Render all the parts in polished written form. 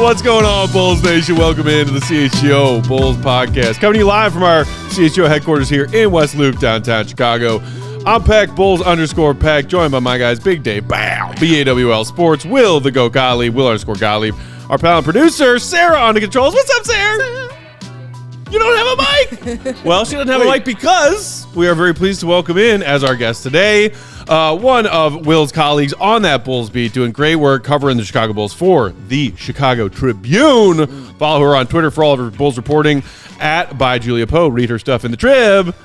What's going on, Bulls Nation? Welcome into the CHGO Bulls podcast. Coming to you live from our CHGO headquarters here in West Loop, downtown Chicago. I'm Peck, Bulls_Peck, joined by my guys, Big Dave, BAWL Sports, Will, the Go Gottlieb, Will_Gottlieb, our pal and producer, Sarah on the controls. What's up, Sarah? You don't have a mic? Well, she doesn't have a mic because we are very pleased to welcome in, as our guest today, one of Will's colleagues on that Bulls beat, doing great work covering the Chicago Bulls for the Chicago Tribune. Follow her on Twitter for all of her Bulls reporting at Julia Poe. Read her stuff in the Trib.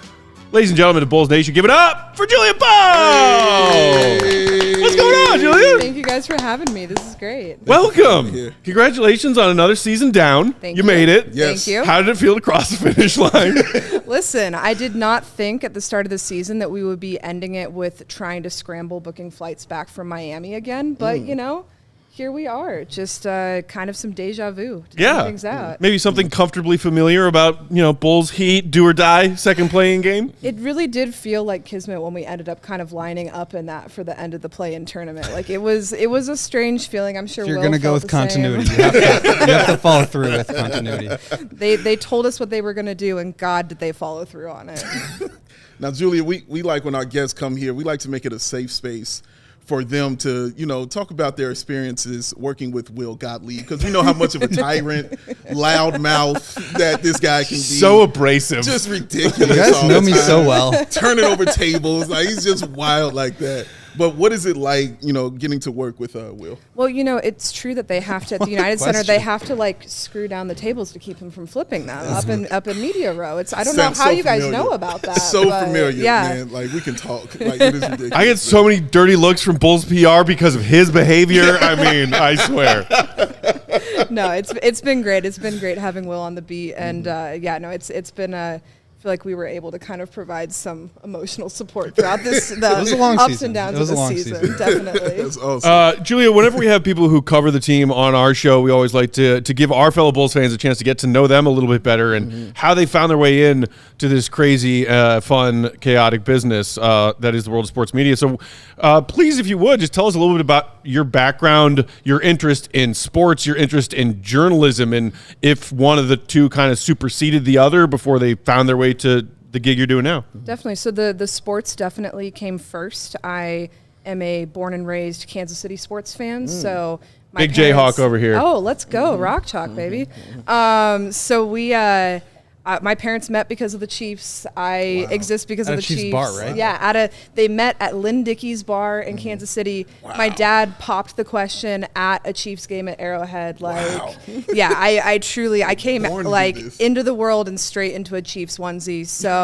Ladies and gentlemen of Bulls Nation, give it up for Julia Poe! Hey. What's going on, Julia? Thank you guys for having me. This is great. Welcome. Congratulations on another season down. Thank you. You made it. Yes. Thank you. How did it feel to cross the finish line? Listen, I did not think at the start of the season that we would be ending it with trying to scramble booking flights back from Miami again. But, you know, here we are. Just kind of some deja vu to figure things out. Maybe something comfortably familiar about, Bulls Heat, do or die, second playing game? It really did feel like kismet when we ended up kind of lining up in that for the end of the play-in tournament. Like, it was a strange feeling. I'm sure you're Will going to go felt with the continuity. same. You have to follow through with continuity. They told us what they were going to do, and God, did they follow through on it. Now, Julia, we like when our guests come here, we like to make it a safe space for them to, talk about their experiences working with Will Gottlieb, because we know how much of a tyrant, loud mouth that this guy can be. So abrasive. Just ridiculous. You guys know me so well. Turning over tables. Like, he's just wild like that. But what is it like, getting to work with Will? Well, it's true that they have to, at the United Center, they have to, screw down the tables to keep him from flipping them up in media row. I don't know how you guys know about that. So familiar, man. Like, we can talk. Like, it is ridiculous. I get so many dirty looks from Bulls PR because of his behavior. I mean, I swear. No, it's been great. It's been great having Will on the beat. And, it's been I feel like we were able to kind of provide some emotional support throughout the ups and downs of the season. Definitely. That's awesome. Julia, whenever we have people who cover the team on our show, we always like to give our fellow Bulls fans a chance to get to know them a little bit better and how they found their way in to this crazy, fun, chaotic business that is the world of sports media. So please, if you would, just tell us a little bit about your background, your interest in sports, your interest in journalism, and if one of the two kind of superseded the other before they found their way to the gig you're doing now. Definitely. So the sports definitely came first. I am a born and raised Kansas City sports fan. So my Big Jayhawk over here. Oh, let's go. Rock Chalk, baby. So we my parents met because of the Chiefs. I exist because of the Chiefs. Bar, right? Yeah, they met at Lynn Dickey's bar in Kansas City. Wow. My dad popped the question at a Chiefs game at Arrowhead. I truly came into the world and straight into a Chiefs onesie. So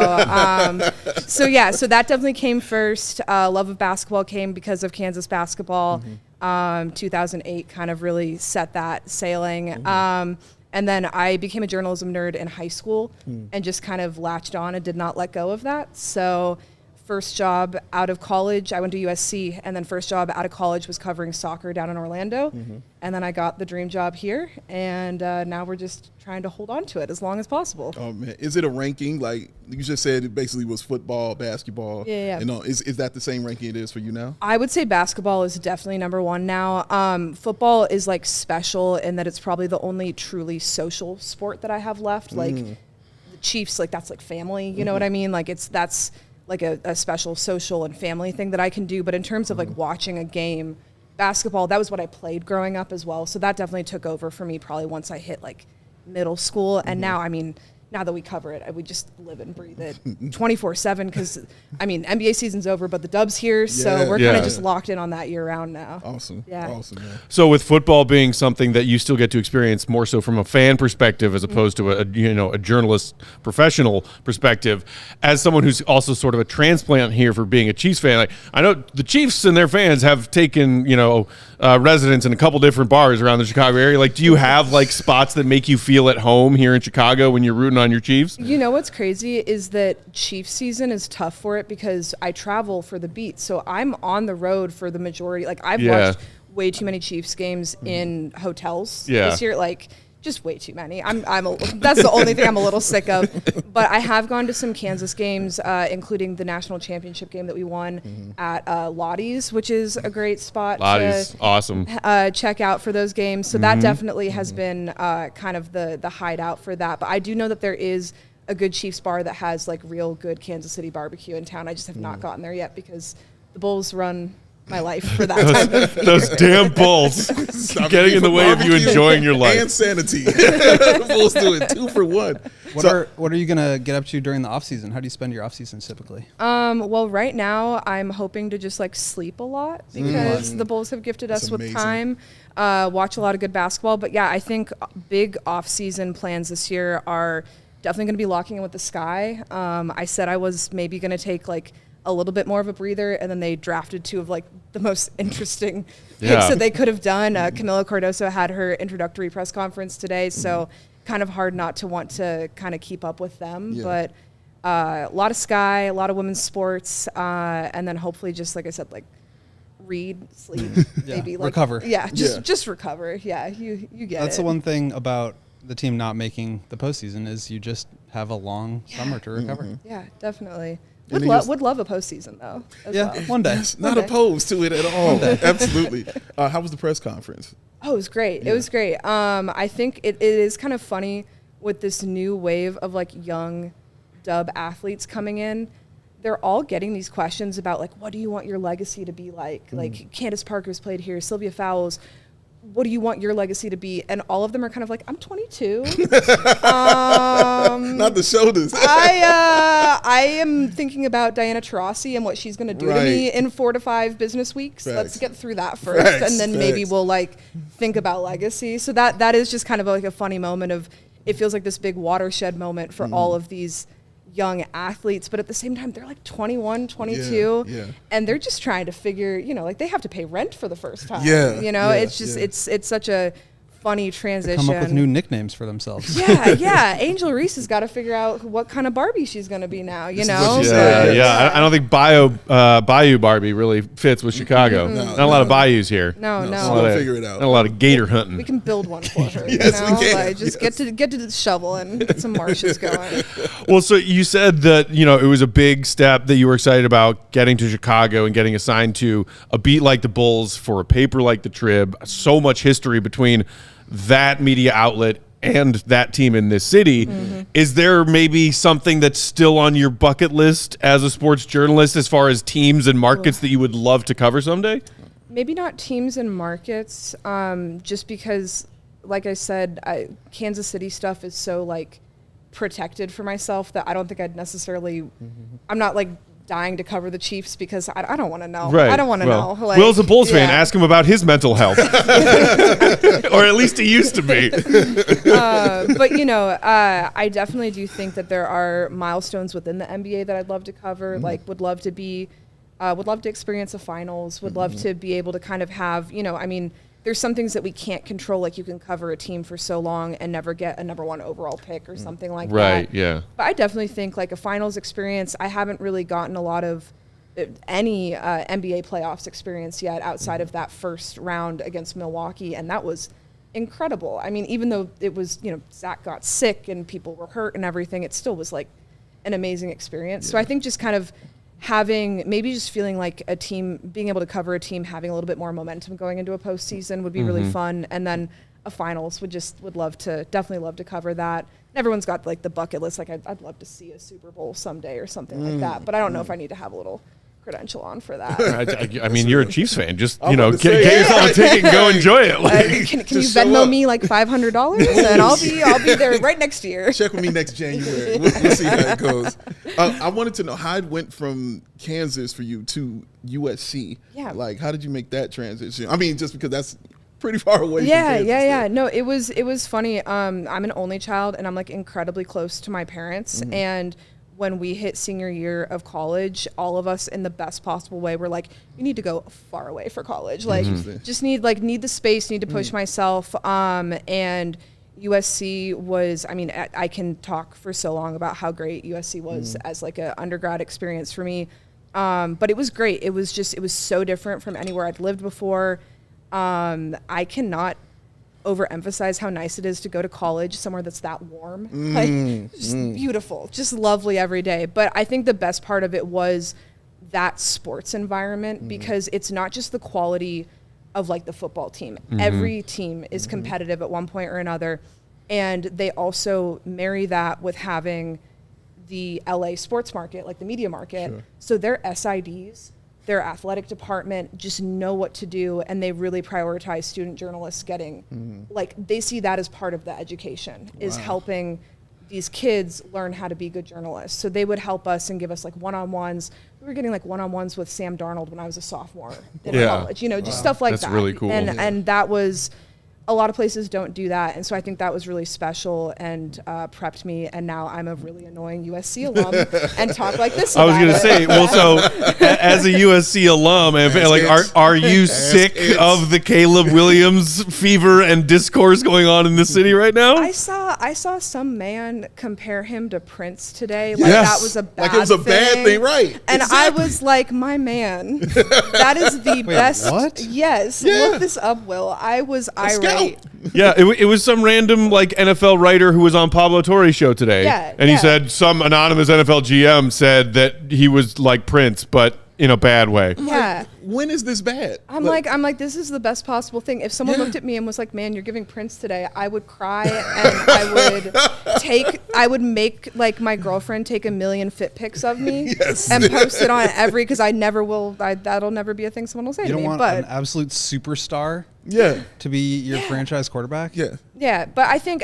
so that definitely came first. Love of basketball came because of Kansas basketball. 2008 kind of really set that sailing. And then I became a journalism nerd in high school and just kind of latched on and did not let go of that. So first job out of college, I went to USC, and then first job out of college was covering soccer down in Orlando. And then I got the dream job here, and now we're just trying to hold on to it as long as possible. Oh, man. Is it a ranking? Like you just said, it basically was football, basketball. Yeah. Is that the same ranking it is for you now? I would say basketball is definitely number one now. Football is special in that it's probably the only truly social sport that I have left. Like the Chiefs, that's family. You know what I mean? That's a special social and family thing that I can do. But in terms of watching a game, basketball, that was what I played growing up as well. So that definitely took over for me probably once I hit middle school. And now, now that we cover it, we just live and breathe it 24/7 because, NBA season's over, but the Dub's here, so we're kind of just locked in on that year-round now. Awesome. Yeah. Awesome, man. So with football being something that you still get to experience more so from a fan perspective as opposed to a journalist professional perspective, as someone who's also sort of a transplant here for being a Chiefs fan, I know the Chiefs and their fans have taken residence in a couple different bars around the Chicago area. Do you have spots that make you feel at home here in Chicago when you're rooting on your Chiefs? You know what's crazy is that Chiefs season is tough for it because I travel for the beat. So I'm on the road for the majority. I've watched way too many Chiefs games in hotels this year. just way too many. That's the only thing I'm a little sick of. But I have gone to some Kansas games, including the national championship game that we won at Lottie's, which is a great spot. Lottie's, awesome. Check out for those games. So that definitely has been kind of the hideout for that. But I do know that there is a good Chiefs bar that has like real good Kansas City barbecue in town. I just have not gotten there yet because the Bulls run my life for that time of year. Those damn Bulls getting in the way of you enjoying your life. And sanity. Bulls doing 2 for 1. What are you gonna get up to during the off season? How do you spend your off season typically? Well, right now I'm hoping to just like sleep a lot because the Bulls have gifted us with time. Watch a lot of good basketball. But yeah, I think big off season plans this year are definitely going to be locking in with the Sky. I said I was maybe going to take like a little bit more of a breather, and then they drafted 2 of like the most interesting picks that they could have done. Camila Cardoso had her introductory press conference today, so kind of hard not to want to kind of keep up with them. But a lot of Sky, a lot of women's sports, and then hopefully just like I said, like read, sleep, maybe like recover. Just recover. Yeah, you get That's it. the one thing about the team not making the postseason is you just have a long summer to recover. Yeah, definitely. And Would love a postseason though. Well. One day. Not opposed to it at all. Absolutely. How was the press conference? Oh, it was great. It was great. I think it is kind of funny with this new wave of like young dub athletes coming in. They're all getting these questions about like, what do you want your legacy to be like? Like Candace Parker's played here, Sylvia Fowles. What do you want your legacy to be? And all of them are kind of like, I'm 22. Not the shoulders. I am thinking about Diana Taurasi and what she's going to do to me in 4 to 5 business weeks. Facts. Let's get through that first, and then maybe we'll like think about legacy. So that is just kind of like a funny moment of, it feels like this big watershed moment for all of these young athletes, but at the same time they're like 21, 22 and they're just trying to figure, like they have to pay rent for the first time. It's just it's such a funny transition. Come up with new nicknames for themselves. Angel Reese has got to figure out what kind of Barbie she's going to be now, I don't think Bayou Barbie really fits with Chicago. Not a lot of bayous here. No. We'll figure it out. Not a lot of gator hunting. We can build one for her. Yes, we can. Like, just get to the shovel and get some marshes going. Well, so you said that, it was a big step that you were excited about getting to Chicago and getting assigned to a beat like the Bulls for a paper like the Trib. So much history between that media outlet and that team in this city. Is there maybe something that's still on your bucket list as a sports journalist as far as teams and markets that you would love to cover someday? Maybe not teams and markets, just because, like I said, Kansas City stuff is so like protected for myself that I don't think I'd necessarily, I'm not like dying to cover the Chiefs because I don't want to know. Right. I don't want to know. Like, Will's a Bulls fan. Ask him about his mental health. Or at least he used to be. But, I definitely do think that there are milestones within the NBA that I'd love to cover. Like, would love to experience a finals, would love to be able to kind of have, there's some things that we can't control, like you can cover a team for so long and never get a number 1 overall pick or something like that. Right, yeah. But I definitely think like a finals experience, I haven't really gotten a lot of any NBA playoffs experience yet outside of that first round against Milwaukee, and that was incredible. I mean, even though it was, Zach got sick and people were hurt and everything, it still was like an amazing experience. So I think just kind of just feeling like a team, being able to cover a team, having a little bit more momentum going into a postseason would be really fun. And then a finals would definitely love to cover that. And everyone's got like the bucket list. Like I'd love to see a Super Bowl someday or something like that. But I don't know if I need to have a little credential on for that. I mean, you're a Chiefs fan. Just, get yourself a ticket and go enjoy it. Like, can you Venmo me like $500 and I'll be there right next year. Check with me next January. We'll see how it goes. I wanted to know how it went from Kansas for you to USC. Yeah. Like, how did you make that transition? I mean, just because that's pretty far away. Yeah. No, it was funny. I'm an only child and I'm like incredibly close to my parents. And when we hit senior year of college, all of us in the best possible way were like, you need to go far away for college. Like, just need the space, need to push myself. And USC was, I can talk for so long about how great USC was as like an undergrad experience for me. But it was great. It was so different from anywhere I'd lived before. I cannot overemphasize how nice it is to go to college somewhere that's that warm. Like, just beautiful, just lovely every day. But I think the best part of it was that sports environment, because it's not just the quality of like the football team. Every team is competitive at one point or another. And they also marry that with having the LA sports market, like the media market. Sure. So their SIDs, their athletic department just know what to do, and they really prioritize student journalists getting, like, they see that as part of the education, is helping these kids learn how to be good journalists. So they would help us and give us like one-on-ones. We were getting like one-on-ones with Sam Darnold when I was a sophomore in college, you know, just stuff like that. That's really cool. And that was, a lot of places don't do that. And so I think that was really special and prepped me. And now I'm a really annoying USC alum and talk like this. I was going to say, well, so as a USC alum, are you sick of the Caleb Williams fever and discourse going on in the city right now? I saw some man compare him to Prince today. Like that was a bad thing. Like it was a bad thing, right? And I was like, my man, that is the best. What? Yes. Yeah. Look this up, Will. I was irate. Yeah, it was some random like NFL writer who was on Pablo Torre's show today. Yeah, and he said some anonymous NFL GM said that he was like Prince, but in a bad way. Yeah. When is this bad? I'm like, this is the best possible thing. If someone looked at me and was like, man, you're giving Prince today, I would cry, and I would make like my girlfriend take 1 million fit pics of me and post it on because I never will. That'll never be a thing someone will say to me. You don't want an absolute superstar to be your franchise quarterback? Yeah, but I think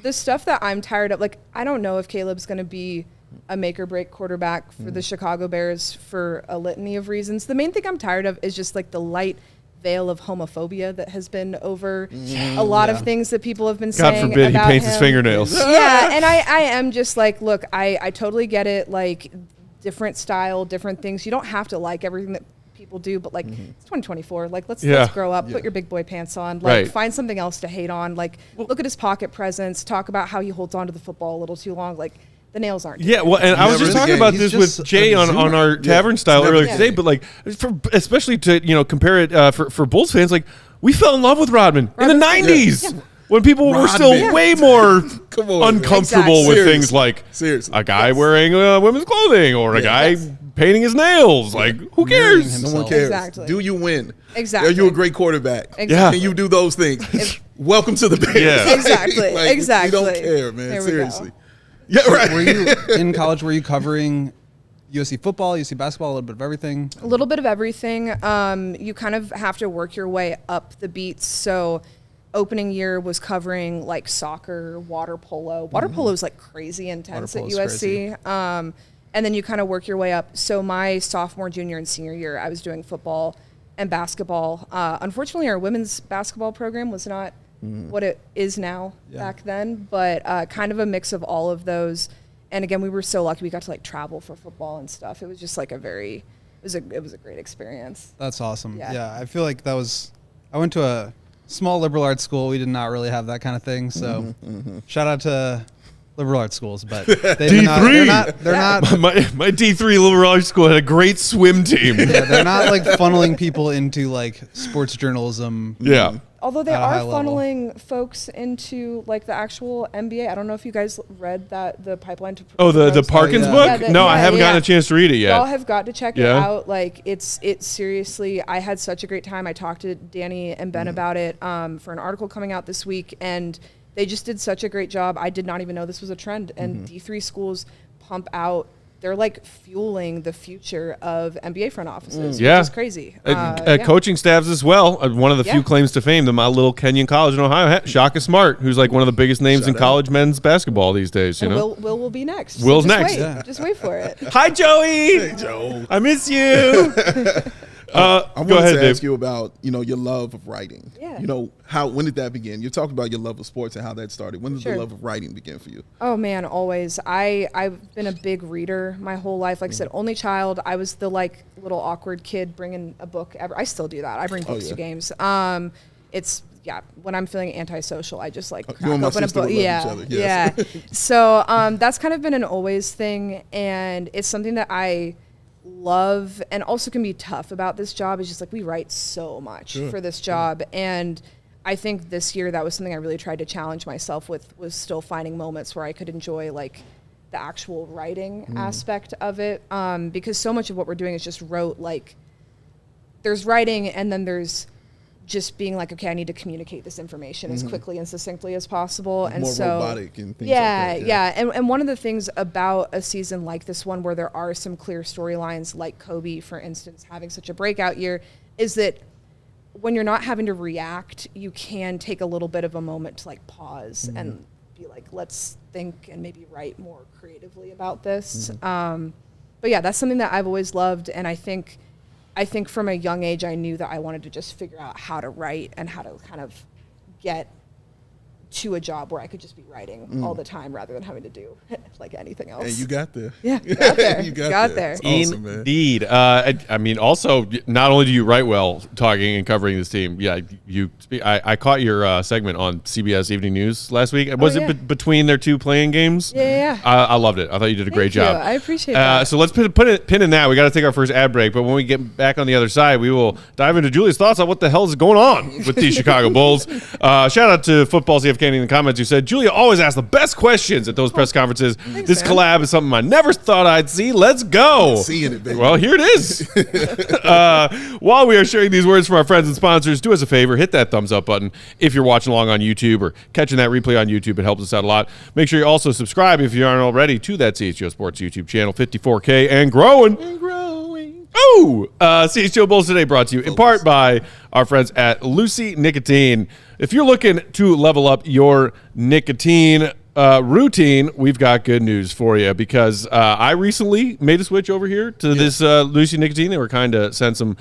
the stuff that I'm tired of, like, I don't know if Caleb's going to be a make or break quarterback for the Chicago Bears for a litany of reasons. The main thing I'm tired of is just like the light veil of homophobia that has been over a lot of things that people have been saying. God forbid about he paints him. his fingernails. Yeah, and I am just like, look, I totally get it. Like, different style, different things. You don't have to like everything that people do, but like it's 2024. Like let's grow up, put your big boy pants on, like find something else to hate on. Like look at his pocket presence, talk about how he holds on to the football a little too long. Like the nails aren't. Yeah, well, and I was just talking about this with Jay on our Tavern Style earlier today, but like especially to compare it for Bulls fans, like we fell in love with Rodman in the 90s. When people were still way more uncomfortable with things like a guy wearing women's clothing or a guy painting his nails. Like, who cares? No one cares. Exactly. Do you win? Exactly. Are you a great quarterback? Exactly. Can you do those things? Welcome to the Bears. Yeah. Exactly. Like, exactly. We don't care, man. There Seriously. We Yeah, right. Were you in college? Were you covering USC football, USC basketball, a little bit of everything? A little bit of everything. You kind of have to work your way up the beats. So opening year was covering like soccer, water polo. Water polo is like crazy intense at USC. And then you kind of work your way up. So my sophomore, junior, and senior year, I was doing football and basketball. Unfortunately, our women's basketball program was not what it is now back then, but kind of a mix of all of those. And again, we were so lucky we got to like travel for football and stuff. It was just like it was a great experience. That's awesome. Yeah. I feel like I went to a small liberal arts school. We did not really have that kind of thing. So shout out to liberal arts schools, but they're not my D3 liberal arts school had a great swim team. They're not like funneling people into like sports journalism. Yeah. Although they are funneling folks into like the actual NBA. I don't know if you guys read the pipeline to the Parkins book? Yeah, I haven't gotten a chance to read it yet. Y'all have got to check it out. Like it's seriously, I had such a great time. I talked to Danny and Ben about it for an article coming out this week, and they just did such a great job. I did not even know this was a trend. And D3 schools pump out, they're like fueling the future of NBA front offices, which is crazy. Coaching staffs as well. One of the few claims to fame that my little Kenyon college in Ohio had, Shaka Smart, who's like one of the biggest names in college men's basketball these days. You know, Will will be next. Will's so next. Just wait for it. Hi, Joey. Hey, Joe. I miss you. I go wanted ahead, to Dave. ask you about, your love of writing. Yeah. When did that begin? You talked about your love of sports and how that started. When did the love of writing begin for you? Oh man, always. I've been a big reader my whole life. Like I said, only child. I was the like little awkward kid bringing a book. I still do that. I bring books to games. It's when I'm feeling antisocial, I just like crack open a book. Yeah. So that's kind of been an always thing, and it's something that I love and also can be tough about this job. Is just like we write so much for this job, and I think this year that was something I really tried to challenge myself with, was still finding moments where I could enjoy like the actual writing aspect of it. Because so much of what we're doing is just rote, like there's writing and then there's just being like, okay, I need to communicate this information as quickly and succinctly as possible. And more so robotic and things yeah, like that. And one of the things about a season like this one, where there are some clear storylines, like Kobe, for instance, having such a breakout year, is that when you're not having to react, you can take a little bit of a moment to like pause and be like, let's think and maybe write more creatively about this. But yeah, that's something that I've always loved. And I think from a young age, I knew that I wanted to just figure out how to write and how to kind of get to a job where I could just be writing all the time rather than having to do like anything else. And you got there. Yeah, got there. You got there. there. Awesome, man. Indeed. I mean, also, not only do you write well talking and covering this team, I caught your segment on CBS Evening News last week. Was it between their two playing games? Yeah. I loved it. I thought you did a great job. I appreciate that. So let's put a pin in that. We got to take our first ad break, but when we get back on the other side, we will dive into Julia's thoughts on what the hell is going on with the Chicago Bulls. Shout out to Football CF Candy in the comments who said, Julia always asks the best questions at those press conferences. Thanks, This man. collab is something I never thought I'd see. Let's go. Seeing it, baby. Well, here it is. While we are sharing these words from our friends and sponsors, do us a favor, hit that thumbs up button if you're watching along on YouTube or catching that replay on YouTube. It helps us out a lot. Make sure you also subscribe if you aren't already to that CHGO Sports YouTube channel, 54K and growing. Oh, CHGO Bulls Today brought to you in part by our friends at Lucy Nicotine. If you're looking to level up your nicotine routine, we've got good news for you, because I recently made a switch over here to this Lucy Nicotine. They were kind of sent some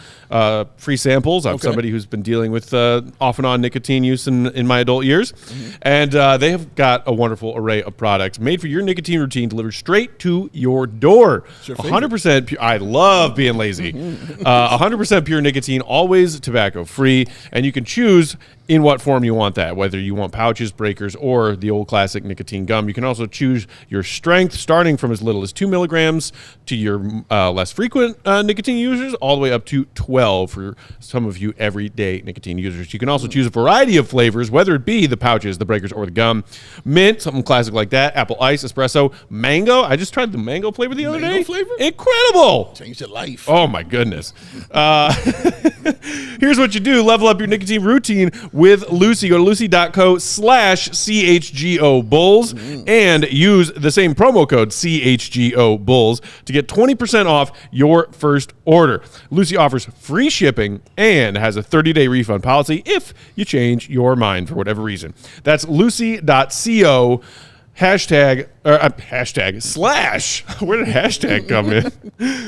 free samples. I'm somebody who's been dealing with off and on nicotine use in my adult years. And they have got a wonderful array of products made for your nicotine routine, delivered straight to your door. 100% pure. I love being lazy. 100% pure nicotine, always tobacco free, and you can choose in what form you want that, whether you want pouches, breakers, or the old classic nicotine gum. You can also choose your strength, starting from as little as 2 milligrams to your less frequent nicotine users, all the way up to 12 for some of you everyday nicotine users. You can also choose a variety of flavors, whether it be the pouches, the breakers, or the gum. Mint, something classic like that. Apple ice, espresso, mango. I just tried the mango flavor the other day. Flavor? Incredible. Changed your life. Oh, my goodness. Here's what you do. Level up your nicotine routine with Lucy. Go to lucy.co/CHGO Bulls and use the same promo code CHGO Bulls to get 20% off your first order. Lucy offers free shipping and has a 30-day refund policy if you change your mind for whatever reason. That's lucy.co /, where did hashtag come in?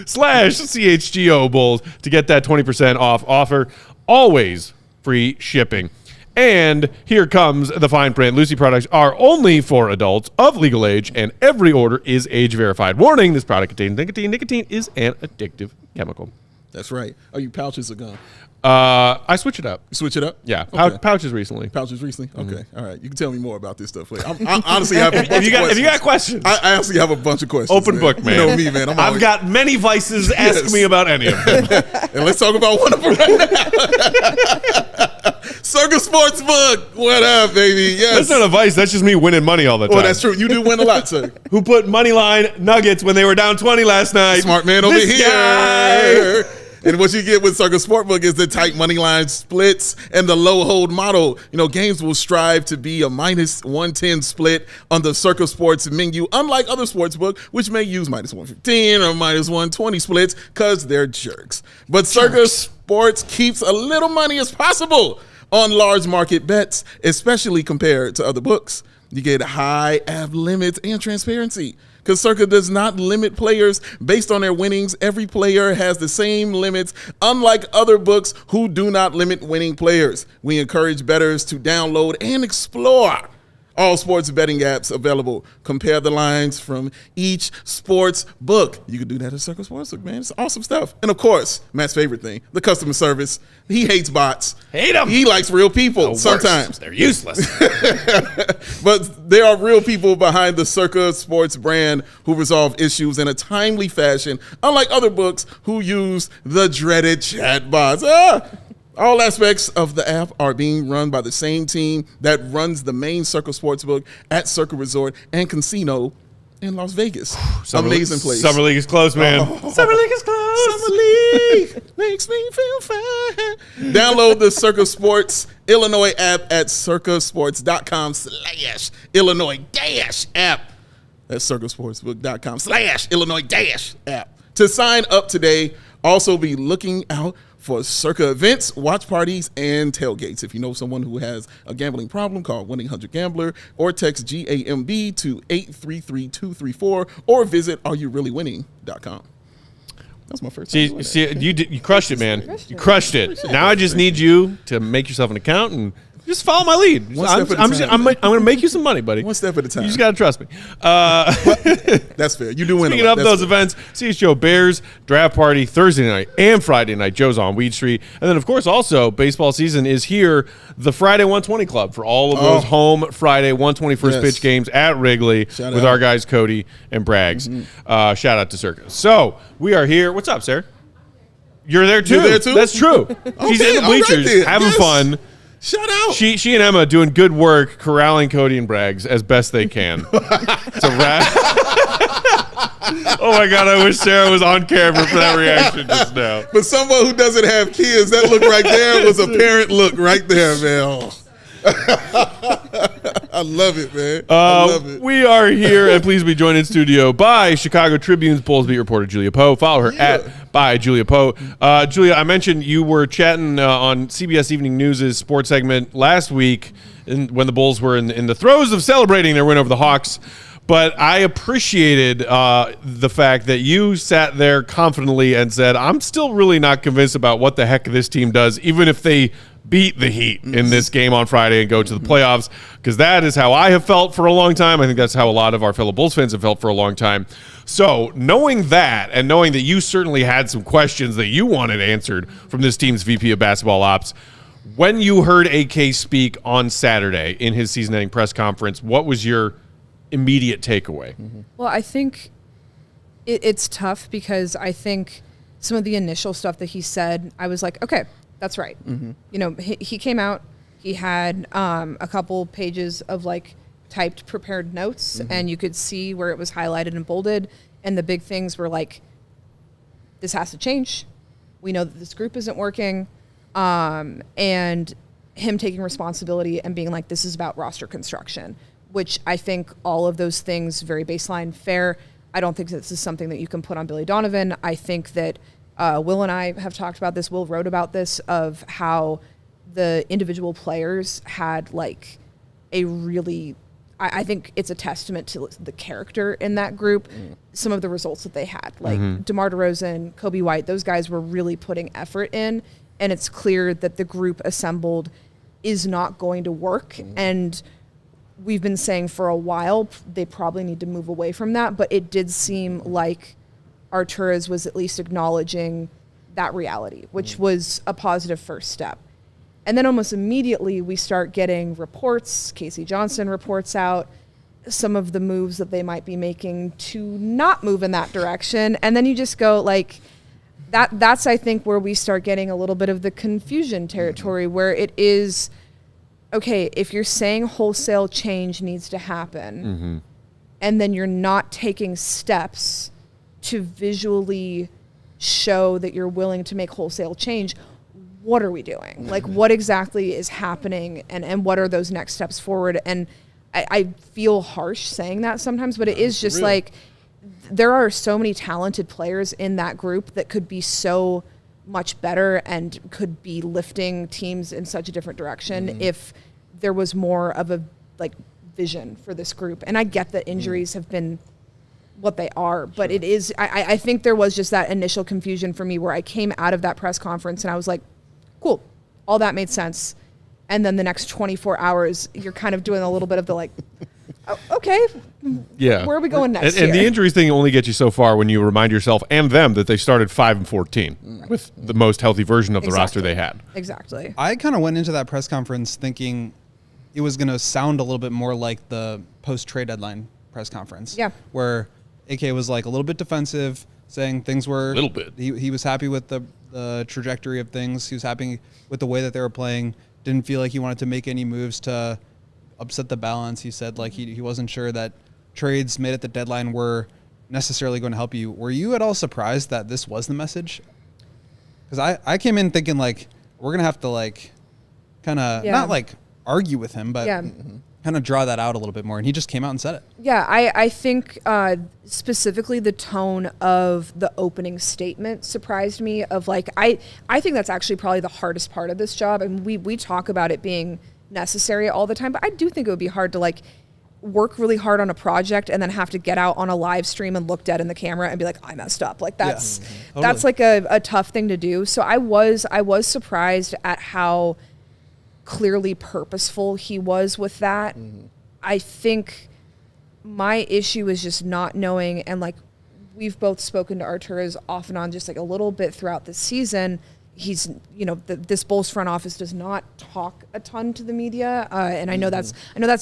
/CHGO Bulls to get that 20% off offer. Always free shipping. And here comes the fine print. Lucy products are only for adults of legal age, and every order is age verified. Warning, this product contains nicotine. Nicotine is an addictive chemical. That's right. Are you pouches or gum? I switch it up. You switch it up? Yeah, Okay. pouches recently. Pouches recently? Okay. All right. You can tell me more about this stuff later. I honestly have a bunch of questions. If you got questions, I honestly have a bunch of questions. open book, man. You know me, man. I've got many vices. Ask Yes. me about any of them. And let's talk about one of them right now. Circa Sportsbook. What up, baby? Yes. That's not a vice. That's just me winning money all the time. Oh, that's true. You do win a lot, sir. Who put money line Nuggets when they were down 20 last night? Smart man over This here. guy. And what you get with Circa Sportbook is the tight money line splits and the low hold model. You know, games will strive to be a -110 split on the Circa Sports menu, unlike other sportsbook, which may use -115 or -120 splits because they're jerks. But Circa Sports keeps a little money as possible on large market bets, especially compared to other books. You get high ab limits and transparency. Because Circa does not limit players based on their winnings. Every player has the same limits, unlike other books who do not limit winning players. We encourage bettors to download and explore all sports betting apps available. Compare the lines from each sports book. You can do that at Circa Sportsbook, man. It's awesome stuff. And of course, Matt's favorite thing, the customer service. He hates bots. Hate them. He likes real people sometimes. They're useless. But there are real people behind the Circa Sports brand who resolve issues in a timely fashion, unlike other books who use the dreaded chatbots. All aspects of the app are being run by the same team that runs the main Circa Sportsbook at Circa Resort and Casino in Las Vegas. Amazing place. Summer League is close, man. Summer League is close. Summer League makes me feel fine. Download the Circa Sports Illinois app at circasports.com/Illinois-app. That's circasportsbook.com/Illinois-app. To sign up today, also be looking out for Circa events, watch parties, and tailgates. If you know someone who has a gambling problem, call 1-800-GAMBLER or text GAMB to 833-234 or visit areyoureallywinning.com. That's my first time. You crushed it, man. You crushed it. Now I just need you to make yourself an account and just follow my lead. I'm going to make you some money, buddy. One step at a time. You just got to trust me. That's fair. You do win. Speaking of those events, CHGO Bears draft party Thursday night and Friday night. Joe's on Weed Street. And then, of course, also baseball season is here. The Friday 120 Club for all of those home Friday 121st pitch games at Wrigley with our guys Cody and Braggs. Shout out to Circa. So we are here. What's up, Sarah? You're there too. You're there too? That's true. She's in the bleachers having fun. Shout out. She and Emma doing good work corralling Cody and Braggs as best they can. It's a wrap. Oh my God, I wish Sarah was on camera for that reaction just now. For someone who doesn't have kids, that look right there was a parent look right there, man. I love it, man. I love it. We are here, and please be joined in studio by Chicago Tribune's Bulls beat reporter Julia Poe. Follow her at by Julia Poe. Julia, I mentioned you were chatting on CBS Evening News' sports segment last week when the Bulls were in the throes of celebrating their win over the Hawks. But I appreciated the fact that you sat there confidently and said, I'm still really not convinced about what the heck this team does, even if they beat the Heat in this game on Friday and go to the playoffs, because that is how I have felt for a long time. I think that's how a lot of our fellow Bulls fans have felt for a long time. So knowing that and knowing that you certainly had some questions that you wanted answered from this team's VP of basketball ops, when you heard AK speak on Saturday in his season-ending press conference, what was your immediate takeaway? Well, I think it's tough because I think some of the initial stuff that he said, I was like, okay, that's right. You know, he came out, he had a couple pages of like typed prepared notes, and you could see where it was highlighted and bolded, and the big things were like, this has to change. We know that this group isn't working, and him taking responsibility and being like, this is about roster construction, which I think all of those things, very baseline, fair. I don't think this is something that you can put on Billy Donovan. I think that Will and I have talked about this. Will wrote about this, of how the individual players had like a really, I think it's a testament to the character in that group, some of the results that they had. Like DeMar DeRozan, Kobe White, those guys were really putting effort in, and it's clear that the group assembled is not going to work. And we've been saying for a while they probably need to move away from that, but it did seem like Arturas was at least acknowledging that reality, which was a positive first step. And then almost immediately we start getting reports. Casey Johnson reports out some of the moves that they might be making to not move in that direction. And then you just go like, that's I think where we start getting a little bit of the confusion territory, where it is, okay, if you're saying wholesale change needs to happen, and then you're not taking steps to visually show that you're willing to make wholesale change, what are we doing? Like, what exactly is happening, and what are those next steps forward? And I feel harsh saying that sometimes, but it is just like, there are so many talented players in that group that could be so much better and could be lifting teams in such a different direction if there was more of a like vision for this group. And I get that injuries have been what they are, but it is, I think there was just that initial confusion for me where I came out of that press conference and I was like, cool, all that made sense. And then the next 24 hours, you're kind of doing a little bit of the like, oh, okay, where are we going next? And the injuries thing only gets you so far when you remind yourself and them that they started 5-14 with the most healthy version of the roster they had. Exactly. I kind of went into that press conference thinking it was going to sound a little bit more like the post-trade deadline press conference. Yeah. Where AK was like a little bit defensive, saying things were... A little bit. He was happy with the the trajectory of things. He was happy with the way that they were playing. Didn't feel like he wanted to make any moves to upset the balance. He said like he wasn't sure that trades made at the deadline were necessarily going to help you. Were you at all surprised that this was the message? Because I came in thinking like we're gonna have to like kind of not like argue with him, but kind of draw that out a little bit more. And he just came out and said it. Yeah, I think specifically the tone of the opening statement surprised me. Of like I think that's actually probably the hardest part of this job. And we talk about it being necessary all the time, but I do think it would be hard to like work really hard on a project and then have to get out on a live stream and look dead in the camera and be like, I messed up. Like that's that's like a tough thing to do. So I was surprised at how clearly purposeful he was with that. I think my issue is just not knowing, and like we've both spoken to Arturas off and on just like a little bit throughout the season. He's, this Bulls front office does not talk a ton to the media, and I know that's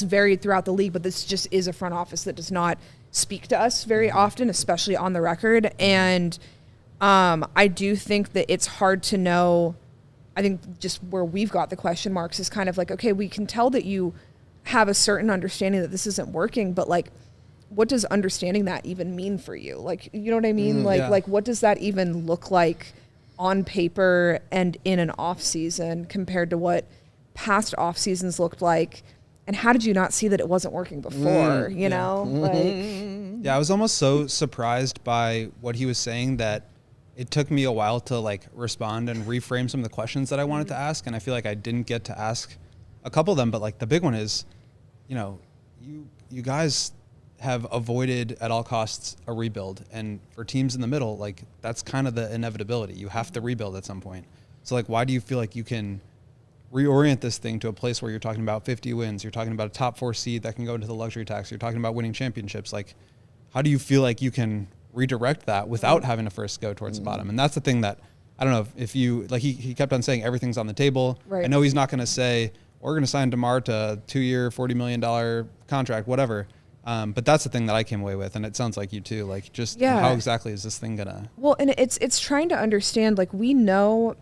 varied throughout the league, but this just is a front office that does not speak to us very often, especially on the record. And I do think that it's hard to know. I think just where we've got the question marks is kind of like, okay, we can tell that you have a certain understanding that this isn't working, but like, what does understanding that even mean for you? Like, you know what I mean? Like what does that even look like on paper and in an off season compared to what past off seasons looked like? And how did you not see that it wasn't working before? You know, I was almost so surprised by what he was saying that it took me a while to like respond and reframe some of the questions that I wanted to ask. And I feel like I didn't get to ask a couple of them, but like the big one is, you guys have avoided at all costs a rebuild, and for teams in the middle, like that's kind of the inevitability. You have to rebuild at some point. So like, why do you feel like you can reorient this thing to a place where you're talking about 50 wins, you're talking about a top 4 seed that can go into the luxury tax, you're talking about winning championships? Like, how do you feel like you can redirect that without having to first go towards the bottom? And that's the thing that I don't know if you like. He kept on saying everything's on the table. Right. I know he's not going to say we're going to sign DeMar to a 2-year, $40 million contract, whatever. But that's the thing that I came away with, and it sounds like you too. Like, just how exactly is this thing gonna? Well, and it's trying to understand. Like, we know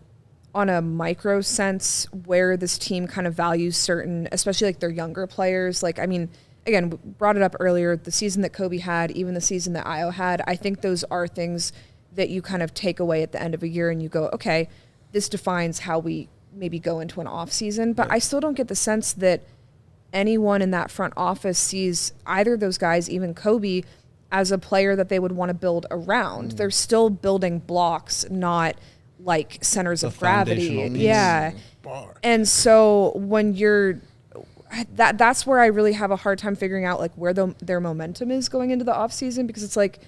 on a micro sense where this team kind of values certain, especially like their younger players. Like, I mean, again, we brought it up earlier. The season that Kobe had, even the season that Io had. I think those are things that you kind of take away at the end of a year, and you go, okay, this defines how we maybe go into an off season. But I still don't get the sense that anyone in that front office sees either of those guys, even Kobe, as a player that they would want to build around. They're still building blocks, not like centers of gravity. Yeah. And so when you're that's where I really have a hard time figuring out like where their momentum is going into the offseason, because it's like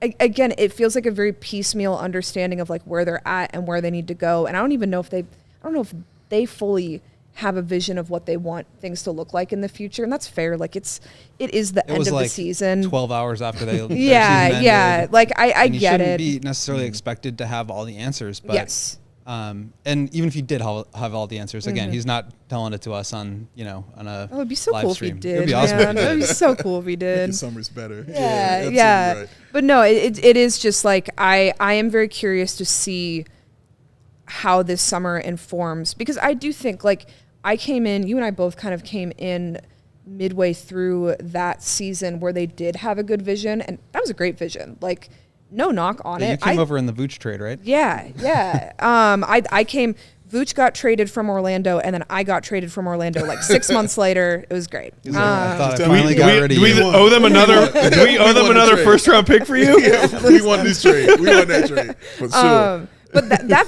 again, it feels like a very piecemeal understanding of like where they're at and where they need to go. And I don't know if they fully have a vision of what they want things to look like in the future. And that's fair. Like it is the end of the season. 12 hours after they yeah. Like I get it. You shouldn't be necessarily expected to have all the answers, but yes. And even if he did have all the answers, again, he's not telling it to us on a it'd be so live cool stream. If he did. It'd be awesome. It'd be so cool if he did. Summer's better. Yeah. Right. But no, it is just like I am very curious to see how this summer informs, because I do think like I came in, you and I both kind of came in midway through that season where they did have a good vision, and that was a great vision. Like, no knock on it. You came over in the Vooch trade, right? Yeah. I came. Vooch got traded from Orlando, and then I got traded from Orlando like 6 months later. It was great. I thought I finally got rid of you. Do we owe them another first round pick for you? Yeah, we won this trade. We won that trade for sure. But that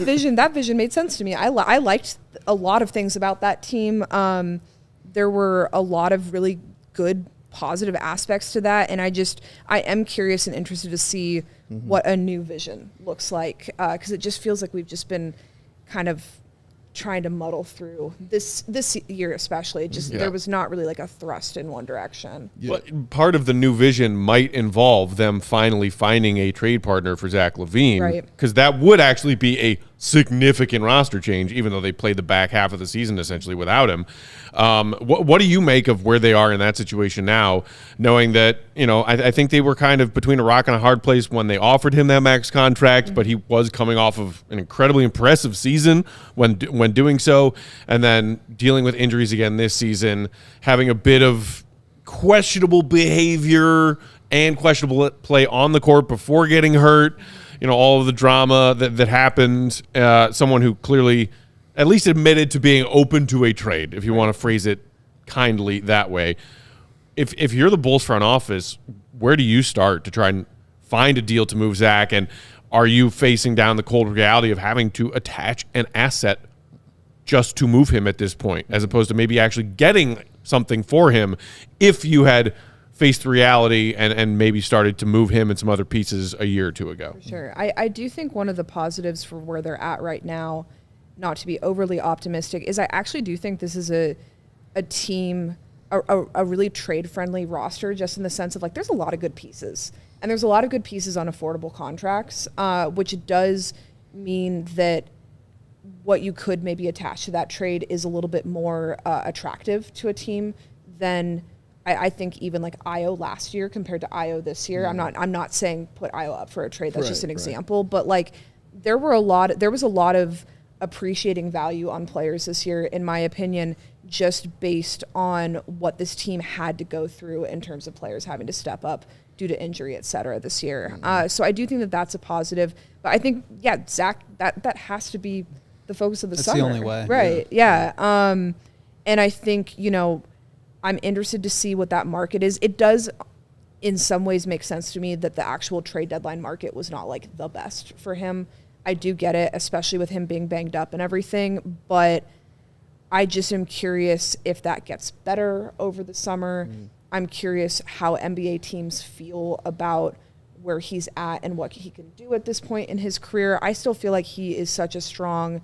vision made sense to me. I liked a lot of things about that team. There were a lot of really good, positive aspects to that, and I am curious and interested to see what a new vision looks like, because it just feels like we've just been kind of trying to muddle through this year, especially. There was not really like a thrust in one direction. But part of the new vision might involve them finally finding a trade partner for Zach LaVine, right? Because that would actually be a significant roster change, even though they played the back half of the season essentially without him. What do you make of where they are in that situation now, knowing that, I think they were kind of between a rock and a hard place when they offered him that max contract, but he was coming off of an incredibly impressive season when doing so, and then dealing with injuries again this season, having a bit of questionable behavior and questionable play on the court before getting hurt. All of the drama that happened, someone who clearly at least admitted to being open to a trade, if you want to phrase it kindly that way. If you're the Bulls front office, where do you start to try and find a deal to move Zach? And are you facing down the cold reality of having to attach an asset just to move him at this point, as opposed to maybe actually getting something for him if you had faced reality and maybe started to move him and some other pieces a year or two ago? For sure. I do think one of the positives for where they're at right now, not to be overly optimistic, is I actually do think this is a team, a really trade-friendly roster, just in the sense of, like, there's a lot of good pieces. And there's a lot of good pieces on affordable contracts, which does mean that what you could maybe attach to that trade is a little bit more attractive to a team than I think even like Io last year compared to Io this year. I'm not saying put Io up for a trade. That's just an example. But like there was a lot of appreciating value on players this year, in my opinion, just based on what this team had to go through in terms of players having to step up due to injury, et cetera, this year. So I do think that that's a positive. But I think, Zach, that has to be the focus of the summer. That's the only way. Right, yeah. And I think, I'm interested to see what that market is. It does, in some ways, make sense to me that the actual trade deadline market was not like the best for him. I do get it, especially with him being banged up and everything, but I just am curious if that gets better over the summer. I'm curious how NBA teams feel about where he's at and what he can do at this point in his career. I still feel like he is such a strong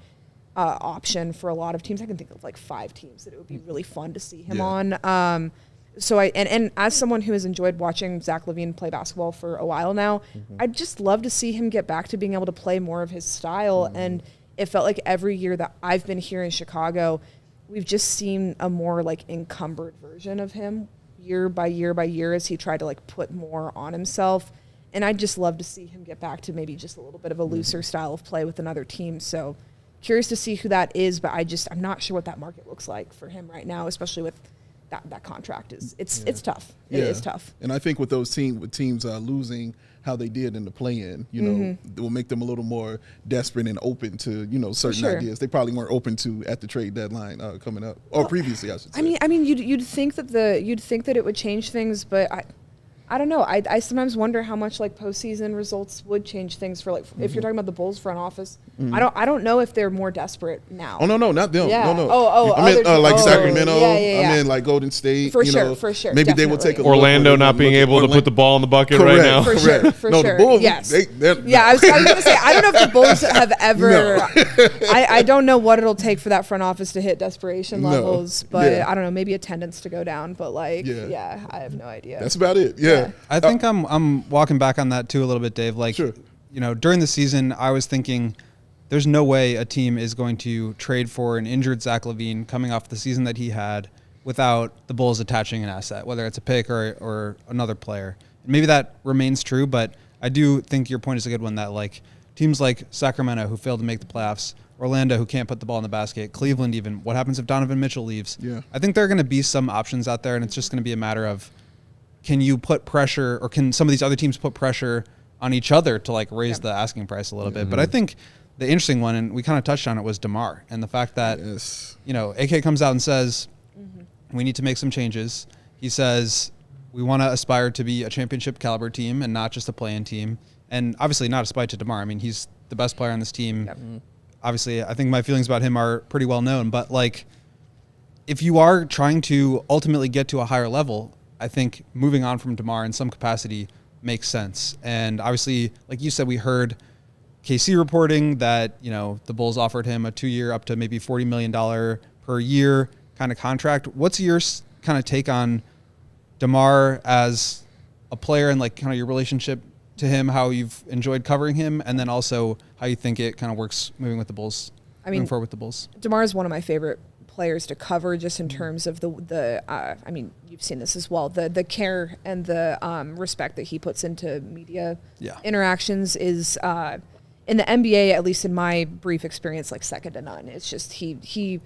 option for a lot of teams. I can think of like 5 teams that it would be really fun to see him on. So and as someone who has enjoyed watching Zach LaVine play basketball for a while now, I'd just love to see him get back to being able to play more of his style. And it felt like every year that I've been here in Chicago, we've just seen a more like encumbered version of him year by year by year as he tried to like put more on himself. And I'd just love to see him get back to maybe just a little bit of a looser style of play with another team. So curious to see who that is, but I'm not sure what that market looks like for him right now, especially with that contract. It's tough. It is tough. And I think with those teams losing how they did in the play-in, it will make them a little more desperate and open to, certain ideas they probably weren't open to at the trade deadline coming up, or previously, I should say. I mean, you'd think that it would change things, but I don't know. I sometimes wonder how much like postseason results would change things for like if you're talking about the Bulls front office. I don't know if they're more desperate now. Oh no, not them. Yeah. No. I mean like Sacramento. I mean like Golden State. For sure. Maybe definitely. they will take a Orlando not being able to put the ball in the bucket right now. For sure. The Bulls. Yes. I was going to say I don't know if the Bulls have ever. I don't know what it'll take for that front office to hit desperation levels, but I don't know. Maybe attendance to go down, but like I have no idea. That's about it. Yeah. I think I'm walking back on that too a little bit, Dave. Like, during the season, I was thinking there's no way a team is going to trade for an injured Zach LaVine coming off the season that he had without the Bulls attaching an asset, whether it's a pick or another player. Maybe that remains true, but I do think your point is a good one that like teams like Sacramento who failed to make the playoffs, Orlando who can't put the ball in the basket, Cleveland even, what happens if Donovan Mitchell leaves? Yeah. I think there are going to be some options out there, and it's just going to be a matter of can you put pressure, or can some of these other teams put pressure on each other to like raise the asking price a little bit? But I think the interesting one, and we kind of touched on it, was DeMar and the fact that AK comes out and says we need to make some changes. He says we want to aspire to be a championship caliber team and not just a play-in team. And obviously not a spite to DeMar. I mean, he's the best player on this team. Yep. Obviously, I think my feelings about him are pretty well known. But like, if you are trying to ultimately get to a higher level, I think moving on from DeMar in some capacity makes sense. And obviously, like you said, we heard KC reporting that, the Bulls offered him a 2-year up to maybe $40 million per year kind of contract. What's your kind of take on DeMar as a player and like kind of your relationship to him, how you've enjoyed covering him, and then also how you think it kind of works moving with the Bulls. Moving forward with the Bulls. DeMar is one of my favorite players to cover, just in terms of the I mean, you've seen this as well. The care and the respect that he puts into media interactions is in the NBA, at least in my brief experience, like second to none. It's just he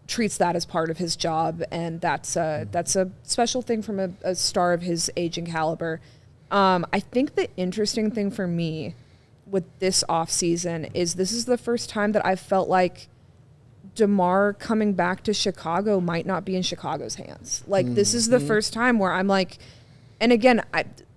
treats that as part of his job, and that's a special thing from a star of his age and caliber. I think the interesting thing for me with this offseason is this is the first time that I've felt like DeMar coming back to Chicago might not be in Chicago's hands. Like, this is the first time where I'm like, and again,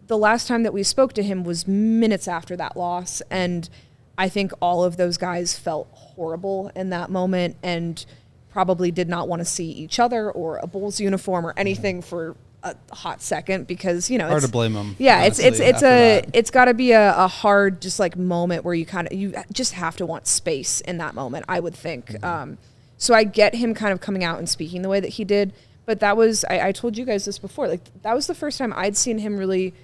the last time that we spoke to him was minutes after that loss, and I think all of those guys felt horrible in that moment and probably did not want to see each other or a Bulls uniform or anything for a hot second, because hard to blame them. Yeah, it's got to be a hard just like moment where you just have to want space in that moment, I would think. So I get him kind of coming out and speaking the way that he did, but that was I told you guys this before, like that was the first time I'd seen him really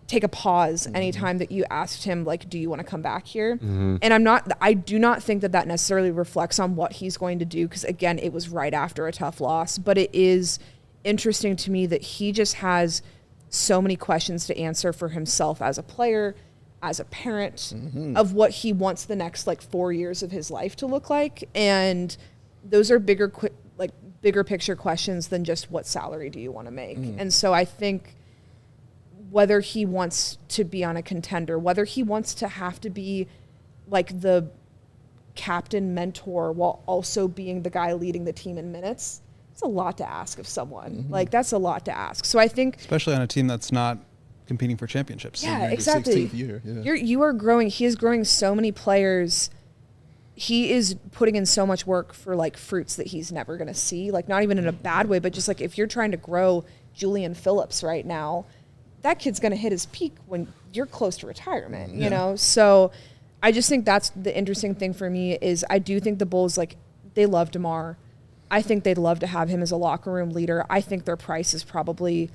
take a pause anytime that you asked him, like, do you want to come back here? And I do not think that necessarily reflects on what he's going to do, because again, it was right after a tough loss, but it is interesting to me that he just has so many questions to answer for himself as a player, as a parent, of what he wants the next like 4 years of his life to look like. And those are bigger picture questions than just what salary do you want to make. And so I think whether he wants to be on a contender, whether he wants to have to be like the captain mentor while also being the guy leading the team in minutes, it's a lot to ask of someone. Like, that's a lot to ask. So I think, especially on a team that's not competing for championships. Yeah, exactly. 16th year. You are growing. He is growing so many players. He is putting in so much work for like fruits that he's never going to see. Like, not even in a bad way, but just like if you're trying to grow Julian Phillips right now, that kid's going to hit his peak when you're close to retirement, you know? So I just think that's the interesting thing for me is I do think the Bulls, like, they love DeMar. I think they'd love to have him as a locker room leader. I think their price is probably,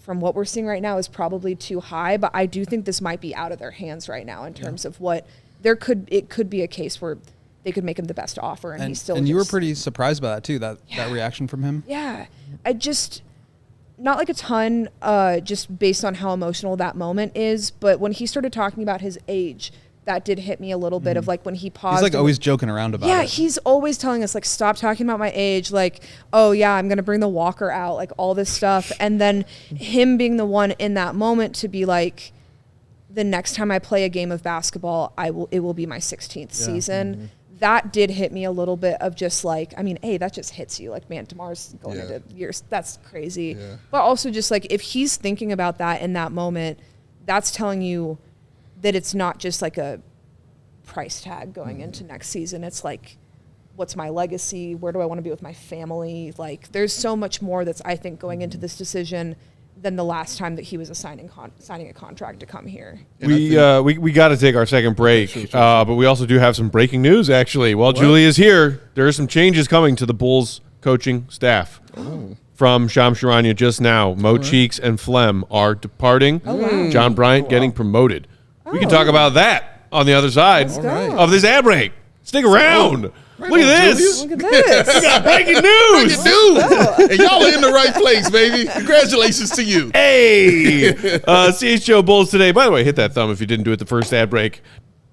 from what we're seeing right now, is probably too high, but I do think this might be out of their hands right now in terms of what it could be a case where they could make him the best offer and he's still. And you were pretty surprised by that too, that reaction from him. Yeah. I just, not like a ton, just based on how emotional that moment is, but when he started talking about his age, that did hit me a little bit of like when he paused. He's like always joking around about it. Yeah, he's always telling us like, stop talking about my age. Like, oh yeah, I'm going to bring the walker out, like all this stuff. And then him being the one in that moment to be like, the next time I play a game of basketball, it will be my 16th season. That did hit me a little bit of just like, I mean, hey, that just hits you. Like, man, DeMar's going into years. That's crazy. Yeah. But also just like, if he's thinking about that in that moment, that's telling you that it's not just like a price tag going into next season. It's like, what's my legacy? Where do I want to be with my family? Like, there's so much more that's, I think, going into this decision than the last time that he was signing a contract to come here. We got to take our second break, but we also do have some breaking news, actually. While Julie is here, there are some changes coming to the Bulls coaching staff. From Shams Charania just now, Mo Cheeks and Flem are departing. John Bryant getting promoted. We can talk about that on the other side of this ad break. Stick around. Look at this. Look at this. We got breaking news. And y'all are in the right place, baby. Congratulations to you. Hey. CHGO Bulls today. By the way, hit that thumb if you didn't do it the first ad break.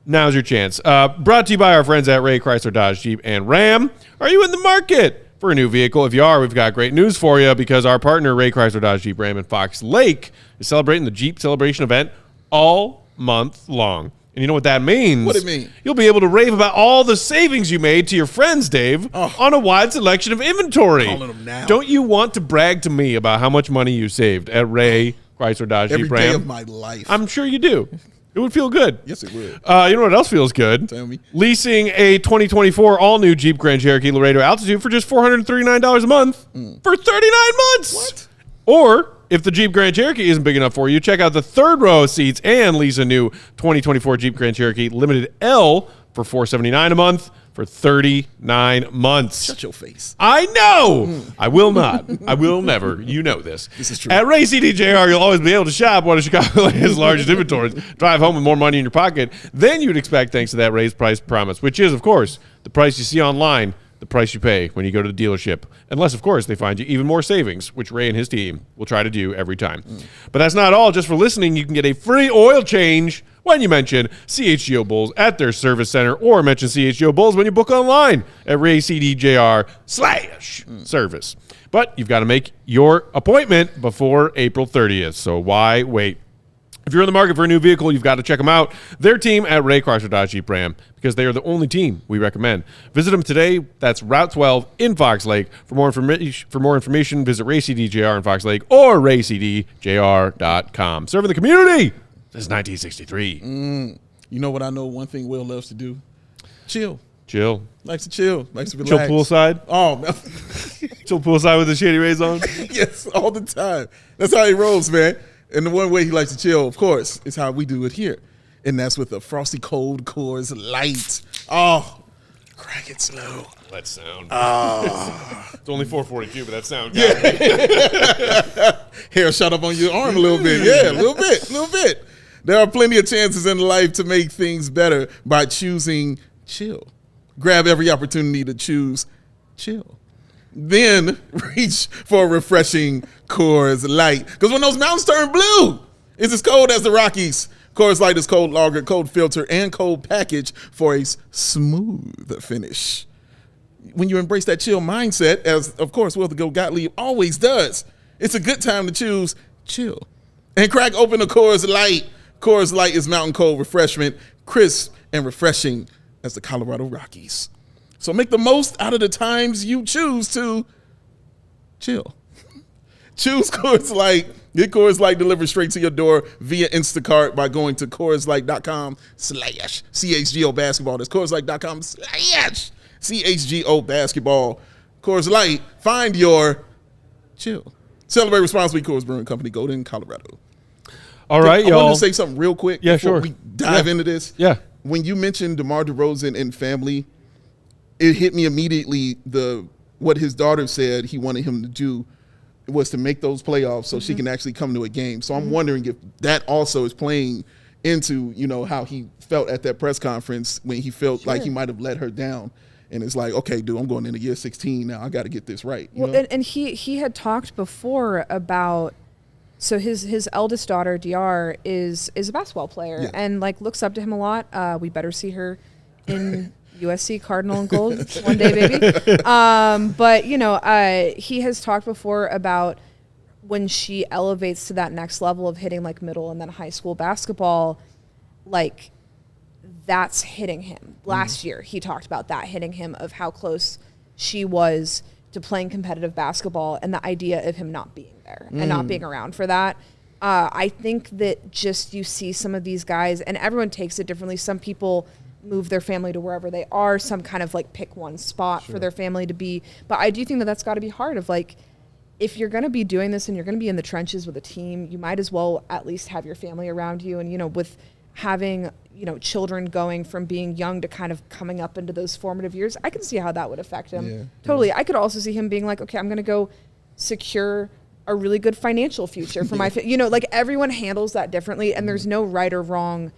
Now's your chance. Brought to you by our friends at Ray Chrysler Dodge Jeep and Ram. Are you in the market for a new vehicle? If you are, we've got great news for you, because our partner Ray Chrysler Dodge Jeep Ram in Fox Lake is celebrating the Jeep Celebration event all month long. And you know what that means? What it mean? You'll be able to rave about all the savings you made to your friends, Dave, on a wide selection of inventory. Calling them now. Don't you want to brag to me about how much money you saved at Ray Chrysler Dodge Jeep Ram? Every day of my life. I'm sure you do. It would feel good. Yes, it would. You know what else feels good? Tell me. Leasing a 2024 all-new Jeep Grand Cherokee Laredo Altitude for just $439 a month for 39 months. What? Or, if the Jeep Grand Cherokee isn't big enough for you, check out the third row of seats and lease a new 2024 Jeep Grand Cherokee Limited L for $479 a month for 39 months. Shut your face. I know. I will not. I will never. You know this. This is true. At Ray CDJR, you'll always be able to shop one of Chicagoland's largest inventories, drive home with more money in your pocket than you'd expect thanks to that raised price promise, which is, of course, the price you see online, the price you pay when you go to the dealership. Unless, of course, they find you even more savings, which Ray and his team will try to do every time. But that's not all. Just for listening, you can get a free oil change when you mention CHGO Bulls at their service center, or mention CHGO Bulls when you book online at RayCDJR/service. But you've got to make your appointment before April 30th, so why wait? If you're in the market for a new vehicle, you've got to check them out. Their team at Ray Chrysler Dodge Jeep Ram, because they are the only team we recommend. Visit them today. That's Route 12 in Fox Lake. For more information, visit Ray CDJR in Fox Lake or raycdjr.com. Serving the community since 1963. You know what I know? One thing Will loves to do: chill. Chill. Likes to chill. Likes to relax. Chill poolside. Oh, man. Chill poolside with the Shady Rays on. Yes, all the time. That's how he rolls, man. And the one way he likes to chill, of course, is how we do it here. And that's with a frosty cold Coors Light. Oh, crack it slow. That sound. Oh. It's only 4:42, but that sound. Yeah. Hair shot up on your arm a little bit. Yeah, a little bit. There are plenty of chances in life to make things better by choosing chill. Grab every opportunity to choose chill. Then reach for a refreshing Coors Light. Because when those mountains turn blue, it's as cold as the Rockies. Coors Light is cold lager, cold filter, and cold package for a smooth finish. When you embrace that chill mindset, as, of course, Will the Goat Gottlieb always does, it's a good time to choose chill. And crack open a Coors Light. Coors Light is mountain cold refreshment, crisp and refreshing as the Colorado Rockies. So make the most out of the times you choose to chill. Choose Coors Light. Get Coors Light delivered straight to your door via Instacart by going to CoorsLight.com/CHGO basketball. That's CoorsLight.com/CHGO basketball. Coors Light, find your chill. Celebrate responsibly. Coors Brewing Company, Golden, Colorado. All right, y'all. I wanted to say something real quick before we dive into this. Yeah. When you mentioned DeMar DeRozan and family, it hit me immediately. What his daughter said he wanted him to do was to make those playoffs so she can actually come to a game. So I'm wondering if that also is playing into, how he felt at that press conference when he felt like he might have let her down. And it's like, okay, dude, I'm going into year 16 now. I got to get this right. You know? And he had talked before about, so his eldest daughter, DR, is a basketball player and looks up to him a lot. We better see her in USC Cardinal and Gold one day, baby. But he has talked before about when she elevates to that next level of hitting middle and then high school basketball, that's hitting him. Last year, he talked about that hitting him, of how close she was to playing competitive basketball and the idea of him not being there and not being around for that. I think that just you see some of these guys, and everyone takes it differently. Some people move their family to wherever they are, some kind of pick one spot for their family to be. But I do think that that's got to be hard of if you're going to be doing this and you're going to be in the trenches with a team, you might as well at least have your family around you. And, with having, children going from being young to kind of coming up into those formative years, I can see how that would affect him. Yeah, totally. Yeah. I could also see him being okay, I'm going to go secure a really good financial future for my everyone handles that differently, and there's no right or wrong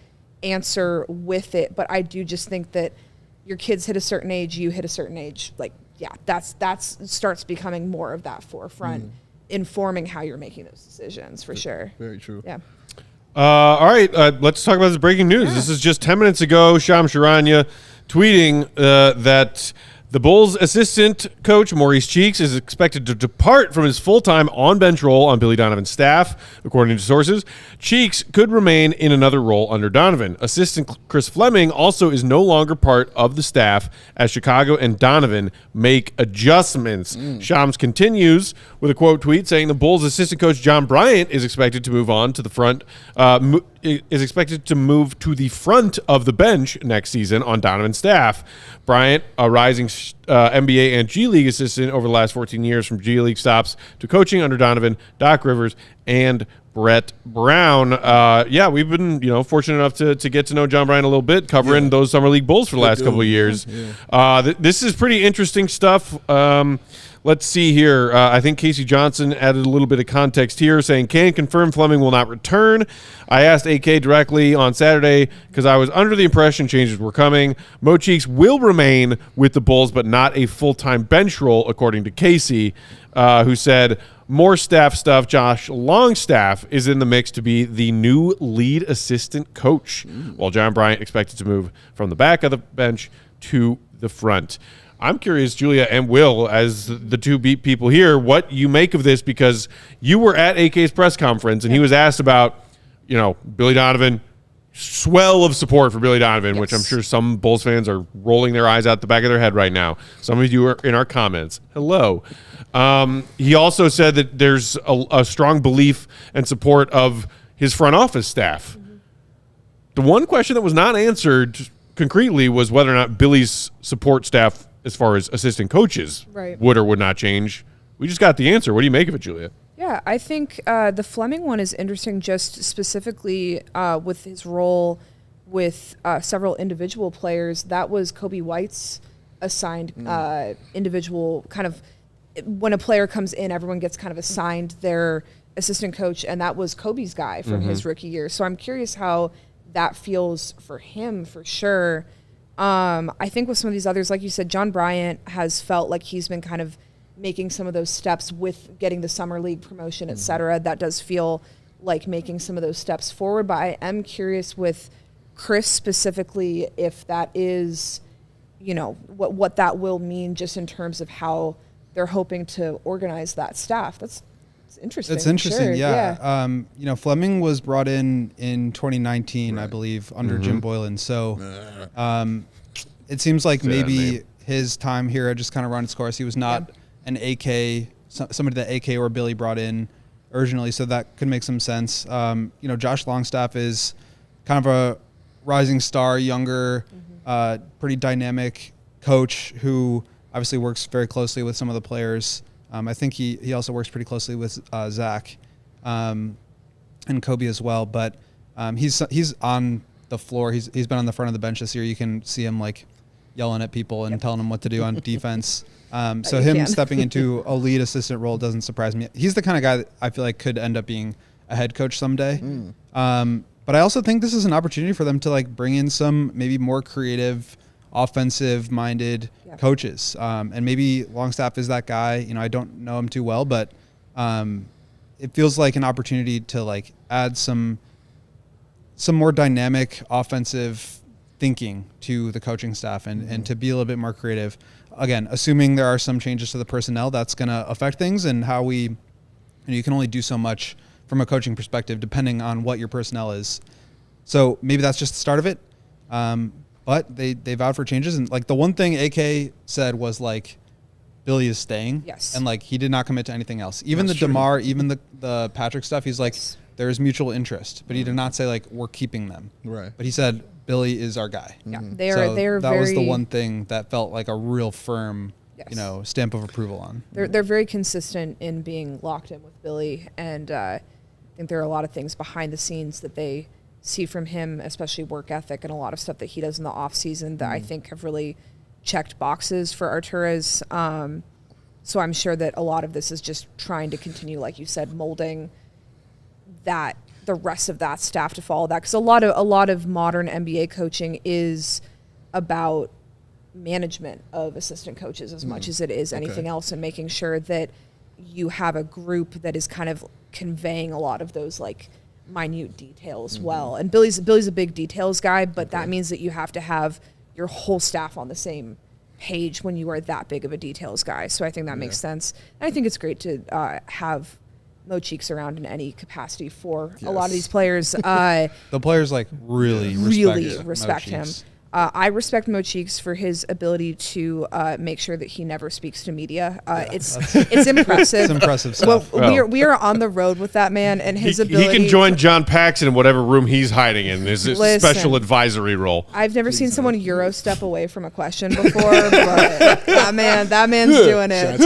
answer with it. But I do just think that your kids hit a certain age, you hit a certain age, that's starts becoming more of that forefront, informing how you're making those decisions, for sure. Very true. Yeah. All right, let's talk about this breaking news. Yeah. This is just 10 minutes ago. Shams Charania tweeting that the Bulls assistant coach, Maurice Cheeks, is expected to depart from his full-time on-bench role on Billy Donovan's staff, according to sources. Cheeks could remain in another role under Donovan. Assistant Chris Fleming also is no longer part of the staff as Chicago and Donovan make adjustments. Shams continues with a quote tweet saying the Bulls assistant coach John Bryant is expected to move on to the front, is expected to move to the front of the bench next season on Donovan's staff. Bryant, a rising NBA and G League assistant over the last 14 years, from G League stops to coaching under Donovan, Doc Rivers, and Brett Brown. Yeah, we've been fortunate enough to get to know John Bryant a little bit, covering those Summer League Bulls for the last couple of years. Yeah. This is pretty interesting stuff. Let's see here. I think Casey Johnson added a little bit of context here, saying, can confirm Fleming will not return. I asked AK directly on Saturday because I was under the impression changes were coming. Mo Cheeks will remain with the Bulls, but not a full-time bench role, according to Casey, who said, more staff stuff. Josh Longstaff is in the mix to be the new lead assistant coach, while John Bryant expected to move from the back of the bench to the front. I'm curious, Julia and Will, as the two beat people here, what you make of this, because you were at AK's press conference and he was asked about, Billy Donovan, swell of support for Billy Donovan, which I'm sure some Bulls fans are rolling their eyes out the back of their head right now. Some of you are in our comments. Hello. He also said that there's a strong belief and support of his front office staff. The one question that was not answered concretely was whether or not Billy's support staff, as far as assistant coaches, would or would not change. We just got the answer. What do you make of it, Julia? Yeah, I think the Fleming one is interesting just specifically with his role with several individual players. That was Kobe White's assigned individual kind of, when a player comes in, everyone gets kind of assigned their assistant coach, and that was Kobe's guy from his rookie year. So I'm curious how that feels for him, for sure. I think with some of these others, like you said, John Bryant has felt like he's been kind of making some of those steps with getting the summer league promotion, et cetera. That does feel like making some of those steps forward. But I am curious with Chris specifically if that is, what that will mean just in terms of how they're hoping to organize that staff. That's interesting. It's interesting, sure. yeah. Fleming was brought in 2019, I believe, under Jim Boylan. So it seems like maybe his time here had just kind of run its course. He was not an AK, somebody that AK or Billy brought in originally, so that could make some sense. Josh Longstaff is kind of a rising star, younger, pretty dynamic coach who obviously works very closely with some of the players. I think he also works pretty closely with Zach and Kobe as well. But he's on the floor. He's been on the front of the bench this year. You can see him like yelling at people and telling them what to do on defense. So him stepping into a lead assistant role doesn't surprise me. He's the kind of guy that I feel like could end up being a head coach someday. But I also think this is an opportunity for them to like bring in some maybe more creative, offensive-minded coaches, and maybe Longstaff is that guy. I don't know him too well, but it feels like an opportunity to like add some more dynamic offensive thinking to the coaching staff and to be a little bit more creative. Again, assuming there are some changes to the personnel, that's going to affect things and how we. You can only do so much from a coaching perspective, depending on what your personnel is. So maybe that's just the start of it. But they vowed for changes, and like the one thing AK said was like Billy is staying. Yes. And like he did not commit to anything else. Even the DeMar, even the Patrick stuff, he's like there is mutual interest, but he did not say like we're keeping them. Right. But he said Billy is our guy. Yeah. They are that very, was the one thing that felt like a real firm stamp of approval on. They're very consistent in being locked in with Billy, and I think there are a lot of things behind the scenes that they see from him, especially work ethic and a lot of stuff that he does in the off season that I think have really checked boxes for Arturas. So I'm sure that a lot of this is just trying to continue, like you said, molding that the rest of that staff to follow that, because a lot of modern NBA coaching is about management of assistant coaches as much as it is anything else, and making sure that you have a group that is kind of conveying a lot of those like minute details well. And Billy's a big details guy, but that means that you have to have your whole staff on the same page when you are that big of a details guy. So I think that makes sense. And I think it's great to have Mo Cheeks around in any capacity for a lot of these players. The players like really respect him. I respect Mo Cheeks for his ability to make sure that he never speaks to media. It's impressive. It's impressive stuff. We are on the road with that man, and his ability. He can join John Paxson in whatever room he's hiding in. His special advisory role. I've never seen someone Euro step away from a question before, but that man's doing it.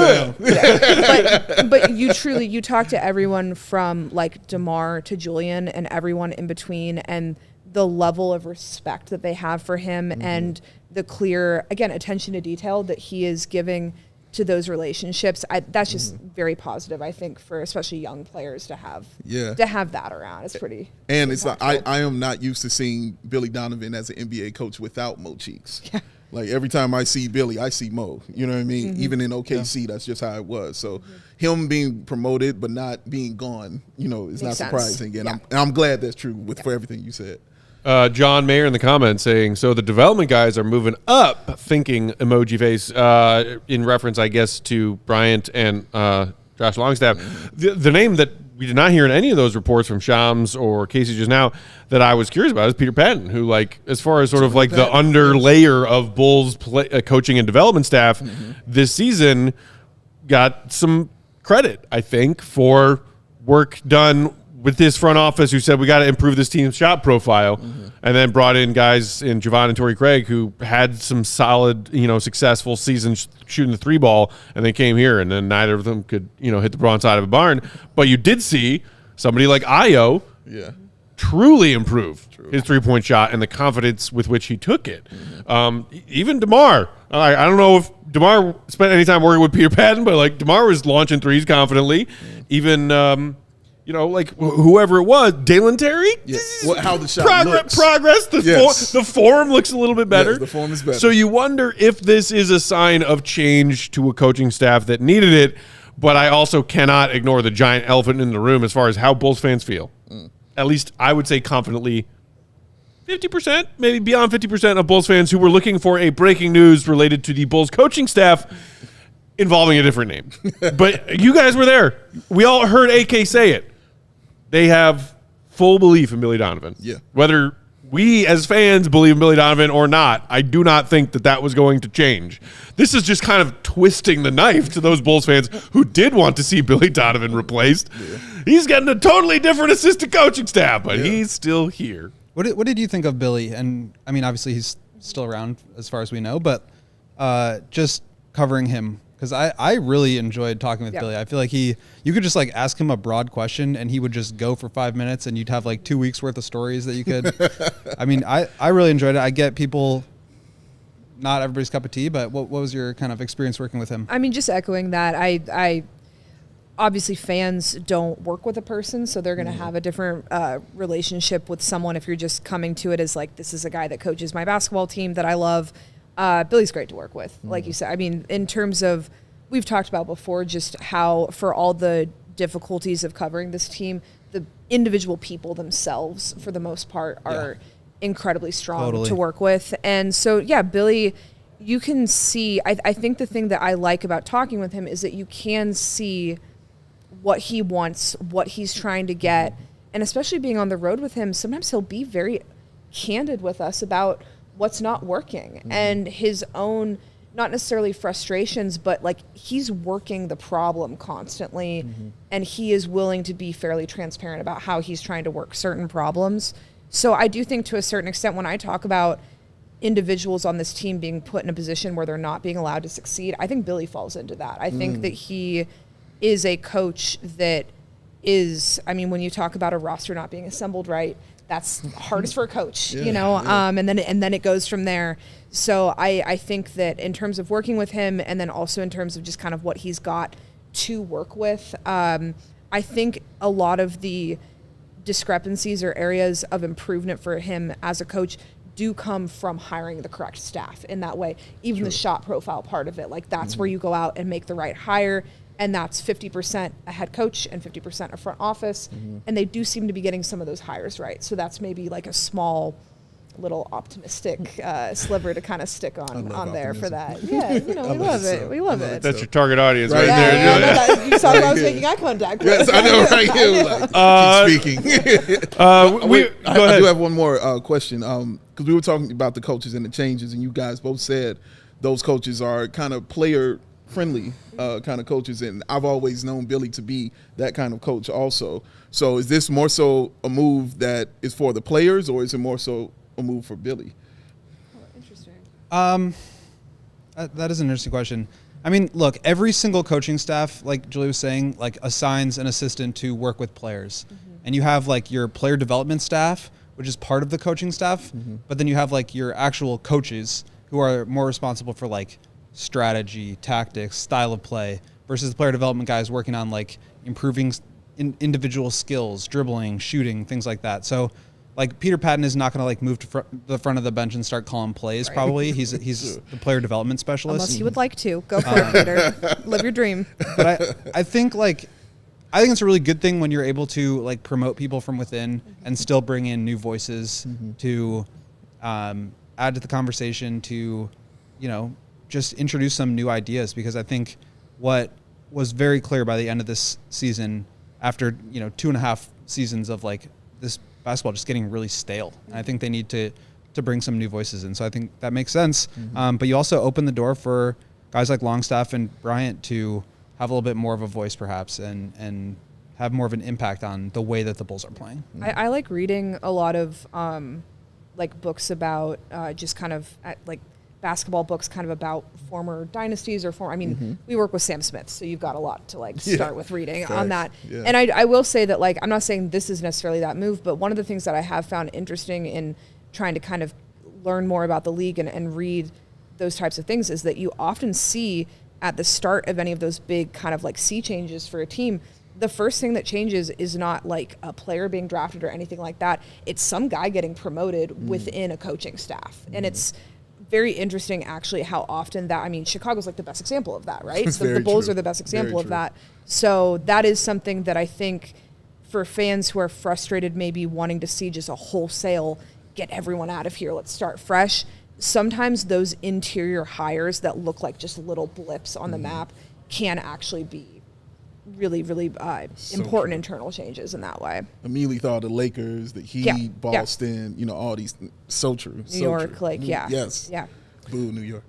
But you talk to everyone from like DeMar to Julian and everyone in between, and the level of respect that they have for him and the clear, again, attention to detail that he is giving to those relationships. That's just very positive, I think, for especially young players to have that around. It's pretty. And it's like, I am not used to seeing Billy Donovan as an NBA coach without Mo Cheeks. Yeah. Like every time I see Billy, I see Mo. You know what I mean? Even in OKC, that's just how it was. So him being promoted but not being gone, is not surprising. And I'm glad that's true for everything you said. John Mayer in the comments saying, so the development guys are moving up, thinking emoji face, in reference, I guess, to Bryant and Josh Longstaff. The name that we did not hear in any of those reports from Shams or Casey just now that I was curious about is Peter Patton, who, like, as far as sort of like the under layer of Bulls coaching and development staff this season, got some credit, I think, for work done with this front office who said we got to improve this team's shot profile, and then brought in guys in Javon and Torrey Craig who had some solid, successful seasons shooting the three ball, and they came here, and then neither of them could, hit the broad side of a barn. But you did see somebody like Ayo truly improve his three-point shot and the confidence with which he took it. Even DeMar, I don't know if DeMar spent any time working with Peter Patton, but like DeMar was launching threes confidently. Even like whoever it was, Dalen Terry. How the shot looks. Progress. The form looks a little bit better. Yes, the form is better. So you wonder if this is a sign of change to a coaching staff that needed it. But I also cannot ignore the giant elephant in the room as far as how Bulls fans feel. At least I would say confidently 50%, maybe beyond 50% of Bulls fans who were looking for a breaking news related to the Bulls coaching staff involving a different name. But you guys were there. We all heard AK say it. They have full belief in Billy Donovan. Yeah. Whether we as fans believe in Billy Donovan or not, I do not think that was going to change. This is just kind of twisting the knife to those Bulls fans who did want to see Billy Donovan replaced. Yeah. He's getting a totally different assistant coaching staff, but he's still here. What did you think of Billy? And I mean, obviously he's still around as far as we know, but just covering him. Because I really enjoyed talking with Billy. I feel like you could just like ask him a broad question and he would just go for 5 minutes and you'd have like 2 weeks worth of stories that you could. I mean, I really enjoyed it. I get people, not everybody's cup of tea, but what was your kind of experience working with him? I mean, just echoing that, I obviously fans don't work with a person, so they're going to have a different relationship with someone if you're just coming to it as like, this is a guy that coaches my basketball team that I love. Billy's great to work with, like you said. I mean, in terms of, we've talked about before, just how for all the difficulties of covering this team, the individual people themselves, for the most part, are incredibly strong to work with. And so, Billy, you can see, I think the thing that I like about talking with him is that you can see what he wants, what he's trying to get. And especially being on the road with him, sometimes he'll be very candid with us about what's not working and his own, not necessarily frustrations, but like he's working the problem constantly and he is willing to be fairly transparent about how he's trying to work certain problems. So I do think to a certain extent when I talk about individuals on this team being put in a position where they're not being allowed to succeed, I think Billy falls into that. I think that he is a coach that is, I mean, when you talk about a roster not being assembled right, that's hardest for a coach, and then it goes from there. So I think that in terms of working with him and then also in terms of just kind of what he's got to work with, I think a lot of the discrepancies or areas of improvement for him as a coach do come from hiring the correct staff in that way. Even the shot profile part of it, like that's where you go out and make the right hire. And that's 50% a head coach and 50% a front office. And they do seem to be getting some of those hires right. So that's maybe like a small little optimistic sliver to kind of stick on there for optimism. that. Yeah, we love it. We love it. That's your target audience right, Right. there. Yeah, you saw I was making eye contact with. Yes, I know, right here. Keep speaking. I do have one more question. Because we were talking about the coaches and the changes, and you guys both said those coaches are kind of player-friendly kind of coaches, and I've always known Billy to be that kind of coach also. So is this more so a move that is for the players, or is it more so a move for Billy? Interesting. That is an interesting question. I mean, look, every single coaching staff, like Julia was saying, like assigns an assistant to work with players. And you have like your player development staff, which is part of the coaching staff, but then you have like your actual coaches who are more responsible for like strategy, tactics, style of play, versus the player development guys working on like improving individual skills, dribbling, shooting, things like that. So like Peter Patton is not going to like move to the front of the bench and start calling plays. Right. Probably he's the player development specialist. Unless you would like to go for it, Peter. Live your dream. But I think it's a really good thing when you're able to like promote people from within and still bring in new voices to add to the conversation, to just introduce some new ideas, because I think what was very clear by the end of this season, after 2.5 seasons of like this basketball just getting really stale, and I think they need to bring some new voices in. So I think that makes sense. But you also open the door for guys like Longstaff and Bryant to have a little bit more of a voice, perhaps, and have more of an impact on the way that the Bulls are playing. I like reading a lot of like books about just kind of like basketball books kind of about former dynasties or we work with Sam Smith, so you've got a lot to like start with reading on that. Yeah. And I will say that, like, I'm not saying this is necessarily that move, but one of the things that I have found interesting in trying to kind of learn more about the league and read those types of things is that you often see at the start of any of those big kind of like sea changes for a team, the first thing that changes is not like a player being drafted or anything like that. It's some guy getting promoted within a coaching staff. And it's very interesting, actually, how often that, Chicago's like the best example of that, right? So the Bulls are the best example of that. So that is something that I think for fans who are frustrated, maybe wanting to see just a wholesale, get everyone out of here, let's start fresh. Sometimes those interior hires that look like just little blips on the map can actually be really, really important internal changes in that way. Immediately thought of the Lakers, the Heat, Boston, all these. So true. New York, true. Yes. Yeah. Boo, New York.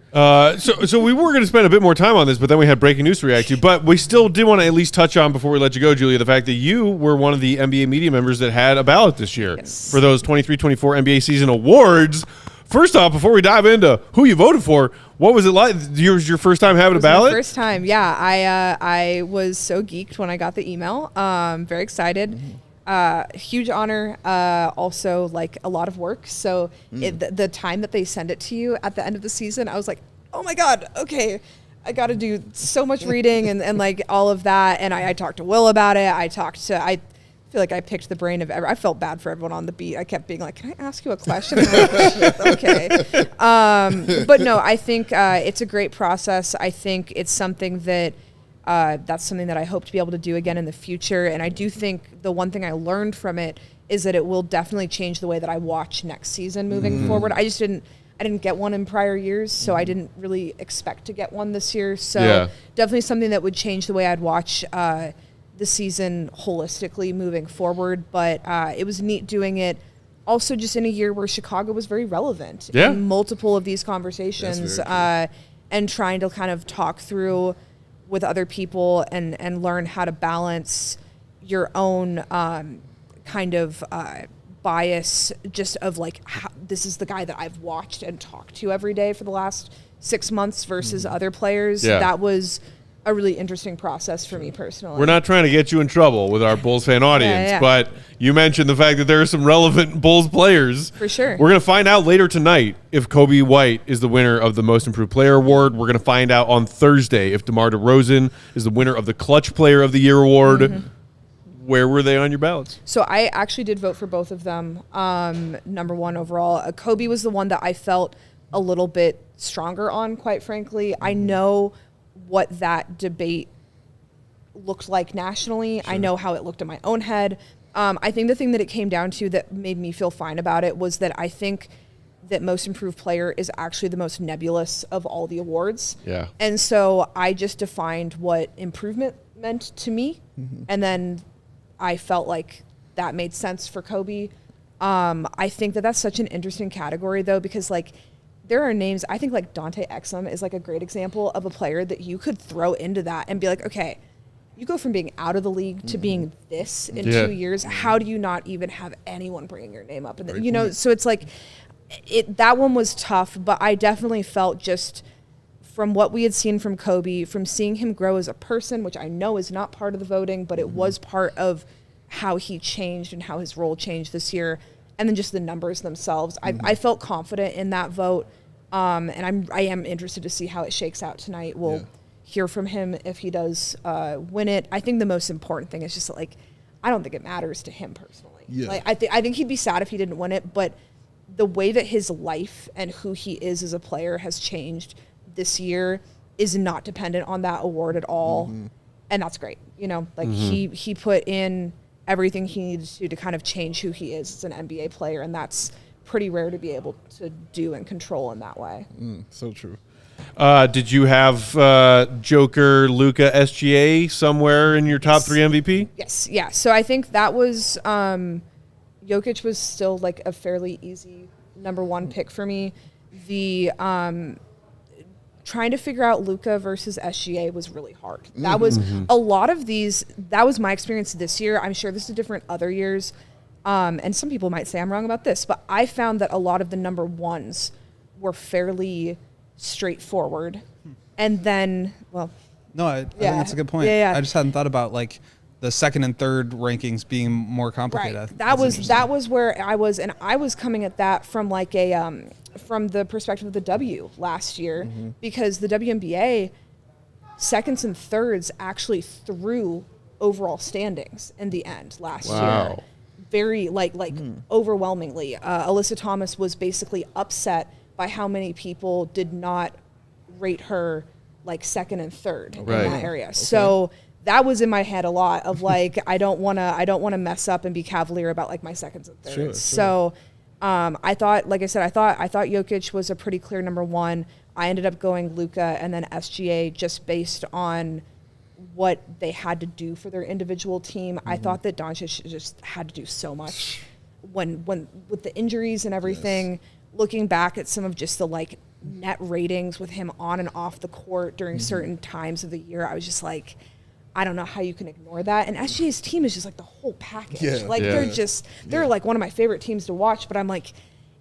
So we were going to spend a bit more time on this, but then we had breaking news to react to. But we still did want to at least touch on, before we let you go, Julia, the fact that you were one of the NBA media members that had a ballot this year for those 23-24 NBA season awards. First off, before we dive into who you voted for, what was it like? Was your first time having a ballot? First time, yeah. I was so geeked when I got the email. Very excited. Huge honor. Also, like, a lot of work. So the time that they send it to you at the end of the season, I was like, oh my God, okay. I got to do so much reading and like all of that. And I talked to Will about it. I feel like I picked the brain of I felt bad for everyone on the beat. I kept being like, can I ask you a question? Like, okay. But no, I think it's a great process. I think it's something that that's something that I hope to be able to do again in the future. And I do think the one thing I learned from it is that it will definitely change the way that I watch next season moving forward. I didn't get one in prior years, so I didn't really expect to get one this year. So definitely something that would change the way I'd watch the season holistically moving forward. But it was neat doing it also just in a year where Chicago was very relevant in multiple of these conversations, and trying to kind of talk through with other people and learn how to balance your own kind of bias, just of like, how, this is the guy that I've watched and talked to every day for the last 6 months versus other players. That was a really interesting process for me personally. We're not trying to get you in trouble with our Bulls fan audience, but you mentioned the fact that there are some relevant Bulls players. For sure. We're going to find out later tonight if Kobe White is the winner of the Most Improved Player Award. We're going to find out on Thursday if DeMar DeRozan is the winner of the Clutch Player of the Year Award. Where were they on your ballots? So I actually did vote for both of them. Number one overall. Kobe was the one that I felt a little bit stronger on, quite frankly. I know what that debate looked like nationally. I know how it looked in my own head. I think the thing that it came down to that made me feel fine about it was that I think that most improved player is actually the most nebulous of all the awards. Yeah. And so I just defined what improvement meant to me. And then I felt like that made sense for Kobe. I think that that's such an interesting category though, because like there are names, I think like Dante Exum is like a great example of a player that you could throw into that and be like, okay, you go from being out of the league to being this in 2 years. How do you not even have anyone bringing your name up? And then, you know, so it's like, that one was tough, but I definitely felt just from what we had seen from Kobe, from seeing him grow as a person, which I know is not part of the voting, but it was part of how he changed and how his role changed this year, and then just the numbers themselves. I felt confident in that vote, and I am interested to see how it shakes out tonight. We'll hear from him if he does win it. I think the most important thing is just like, I don't think it matters to him personally. Like I think he'd be sad if he didn't win it, but the way that his life and who he is as a player has changed this year is not dependent on that award at all. And that's great. You know, like he put in everything he needed to kind of change who he is as an NBA player. And that's pretty rare to be able to do and control in that way. So true. Did you have Joker, Luka, SGA somewhere in your top 3 MVP? Yes. Yeah. So I think that was, Jokic was still like a fairly easy number 1 pick for me. The trying to figure out Luka versus SGA was really hard. That was a lot of these. That was my experience this year. I'm sure this is different other years, and some people might say I'm wrong about this, but I found that a lot of the number 1s were fairly straightforward. And then, well, no, I think that's a good point. I just hadn't thought about like the second and third rankings being more complicated. Right. That was where I was, and I was coming at that from like a from the perspective of the W last year, because the WNBA seconds and thirds actually threw overall standings in the end last year. Very like overwhelmingly. Alyssa Thomas was basically upset by how many people did not rate her like second and third in that area. So that was in my head a lot of like, I don't want to mess up and be cavalier about like my seconds and thirds. So I thought, like I said, I thought Jokic was a pretty clear number 1. I ended up going Luka and then SGA just based on what they had to do for their individual team. I thought that Doncic just had to do so much when with the injuries and everything. Looking back at some of just the like net ratings with him on and off the court during certain times of the year, I was just like, I don't know how you can ignore that. And SGA's team is just like the whole package. They're like one of my favorite teams to watch, but I'm like,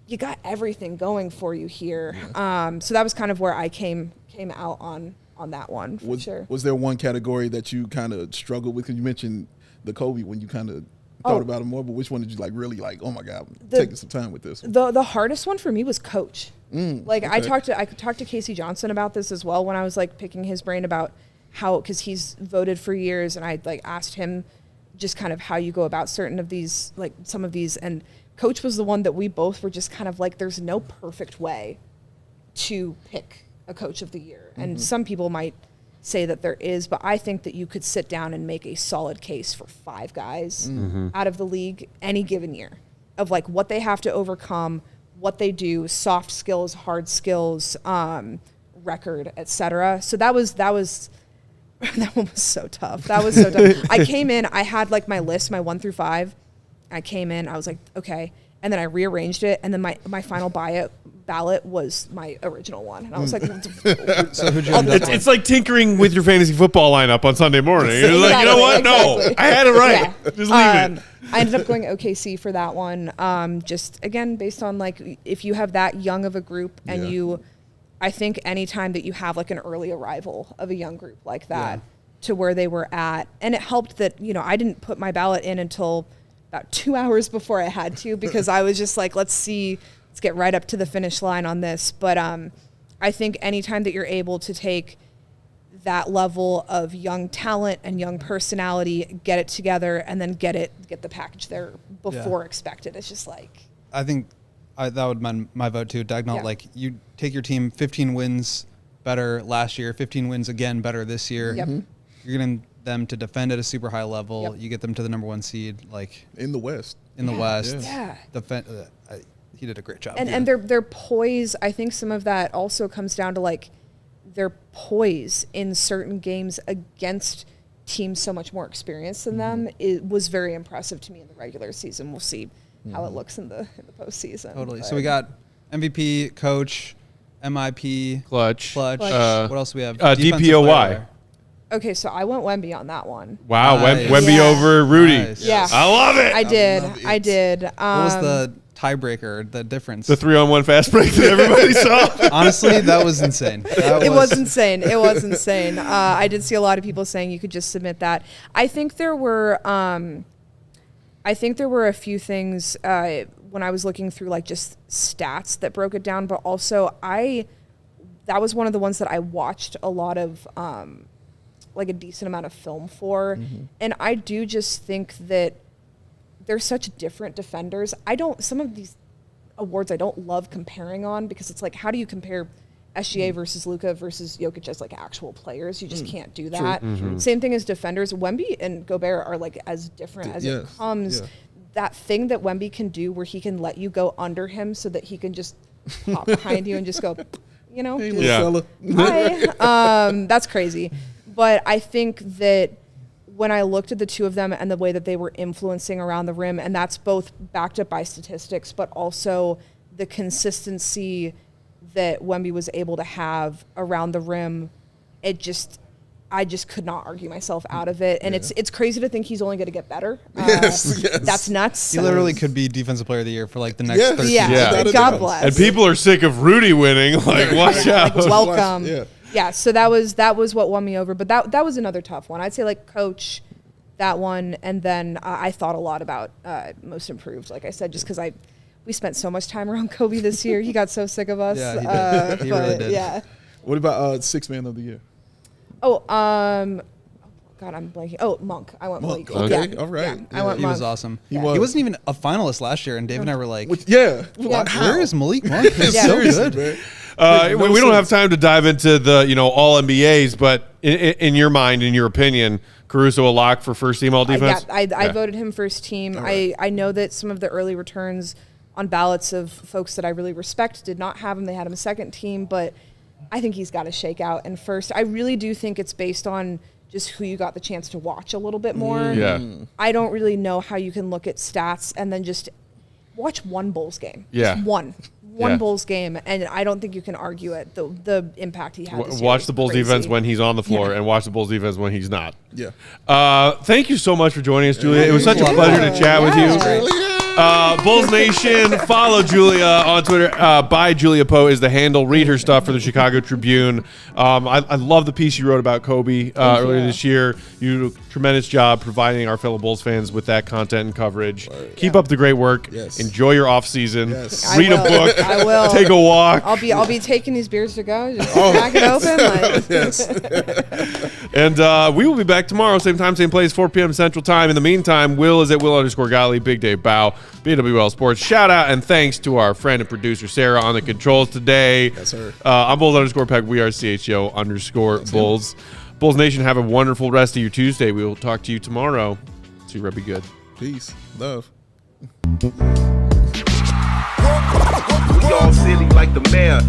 you got everything going for you here. So that was kind of where I came out on that one for sure. Was there one category that you kind of struggled with? Because you mentioned the Kobe when you kind of thought about it more, but which one did you like really like, oh my God, I'm taking some time with this one? The hardest one for me was coach. I talked to Casey Johnson about this as well when I was like picking his brain about how, because he's voted for years, and I like asked him just kind of how you go about certain of these, like some of these, and coach was the one that we both were just kind of like, there's no perfect way to pick a coach of the year. And some people might say that there is, but I think that you could sit down and make a solid case for 5 guys out of the league any given year of like what they have to overcome, what they do, soft skills, hard skills, record, etc. So that was that one was so tough. That was so tough. I came in, I had like my list, my 1 through 5. I came in, I was like, okay. And then I rearranged it, and then my final ballot was my original one. And I was like, so who'd you end up with? It's like tinkering with your fantasy football lineup on Sunday morning. You're like, you know what? Exactly. No, I had it right. Just leave it. I ended up going OKC for that one. Just again, based on like, if you have that young of a group and I think anytime that you have like an early arrival of a young group like that to where they were at, and it helped that, you know, I didn't put my ballot in until about 2 hours before I had to, because I was just like, let's get right up to the finish line on this. But I think anytime that you're able to take that level of young talent and young personality, get it together, and then get the package there before expected, it's just like, I think that would be my vote too, Dagnall. Like, you take your team 15 wins better last year, 15 wins again better this year. You're getting them to defend at a super high level. You get them to the number 1 seed, like in the West. In the West, he did a great job. And their poise, I think some of that also comes down to like their poise in certain games against teams so much more experienced than them. It was very impressive to me in the regular season. We'll see how it looks in the postseason. Totally. But So we got MVP, coach, MIP, Clutch. what else do we have? Defensive DPOY. player. okay, so I went Wemby on that one. Wow, Nice. Wemby Yeah. over Rudy. Nice. Yeah. I love it. I did. love it. I did. What was the tiebreaker, the difference? The 3-on-1 fast break that everybody saw. Honestly, that was insane. It was insane. It was insane. I did see a lot of people saying you could just submit that. I think there were a few things when I was looking through like just stats that broke it down, but also that was one of the ones that I watched a lot of like a decent amount of film for. And I do just think that they're such different defenders. Some of these awards I don't love comparing on because it's like, how do you compare SGA versus Luka versus Jokic as like actual players? You just can't do that. Same thing as defenders. Wemby and Gobert are like as different as it comes. Yeah. That thing that Wemby can do where he can let you go under him so that he can just pop behind you and just go, Hey, just, little Yeah. fella. hi. That's crazy. But I think that when I looked at the two of them and the way that they were influencing around the rim, and that's both backed up by statistics, but also the consistency that Wemby was able to have around the rim, I just could not argue myself out of it. And it's crazy to think he's only going to get better. Yes. That's nuts. He literally could be defensive player of the year for like the next Yes. 13 Yeah. years. Yeah. God bless. And people are sick of Rudy winning. Like, watch out. Like, welcome. Yeah. Yeah, so that was what won me over. But that was another tough one. I'd say like coach, that one, and then I thought a lot about most improved. Like I said, just because we spent so much time around Kobe this year. He got so sick of us. Yeah, he did. He really did. Yeah. What about sixth man of the year? Oh, God, I'm blanking. Oh, Monk. I went Monk, Monk. okay, Yeah. all right. Yeah, I went He Monk. was awesome. He He was. wasn't even a finalist last year, and Dave and I were like, Yeah. where is Malik Monk? He's Yeah. so Seriously, good. man. We don't have time to dive into the all NBAs, but in your mind, in your opinion, Caruso a lock for first team all defense? I voted him first team. right. I know that some of the early returns on ballots of folks that I really respect did not have him. They had him second team, but I think he's got to shake out. And first, I really do think it's based on just who you got the chance to watch a little bit more. Yeah. I don't really know how you can look at stats and then just watch one Bulls game. Yeah. Just one Yeah. Bulls game, and I don't think you can argue it. The impact he had. This year Watch was the Bulls crazy. defense when he's on the floor, Yeah. and watch the Bulls defense when he's not. Yeah. Thank you so much for joining us, Julia. It was such a Yeah. pleasure to chat with Yeah. you. Bulls Nation, follow Julia on Twitter. By Julia Poe is the handle. Read her stuff for the Chicago Tribune. I love the piece you wrote about Kobe earlier this year. You did a tremendous job providing our fellow Bulls fans with that content and coverage. Keep up the great work. Yes. Enjoy your off season. Yes. Read I a will. book. I will. Take a walk. I'll be taking these beers to go. Just crack it open. Like. Yes. And we will be back tomorrow, same time, same place, 4 p.m. Central Time. In the meantime, Will is at Will_Gottlieb, Big Dave Bow, BWL Sports. Shout out and thanks to our friend and producer, Sarah, on the controls today. That's her. I'm Bulls_Peck. We are CHGO_Bulls. Bulls Nation, have a wonderful rest of your Tuesday. We will talk to you tomorrow. See you, be good. Peace. Love. We all silly like the mayor.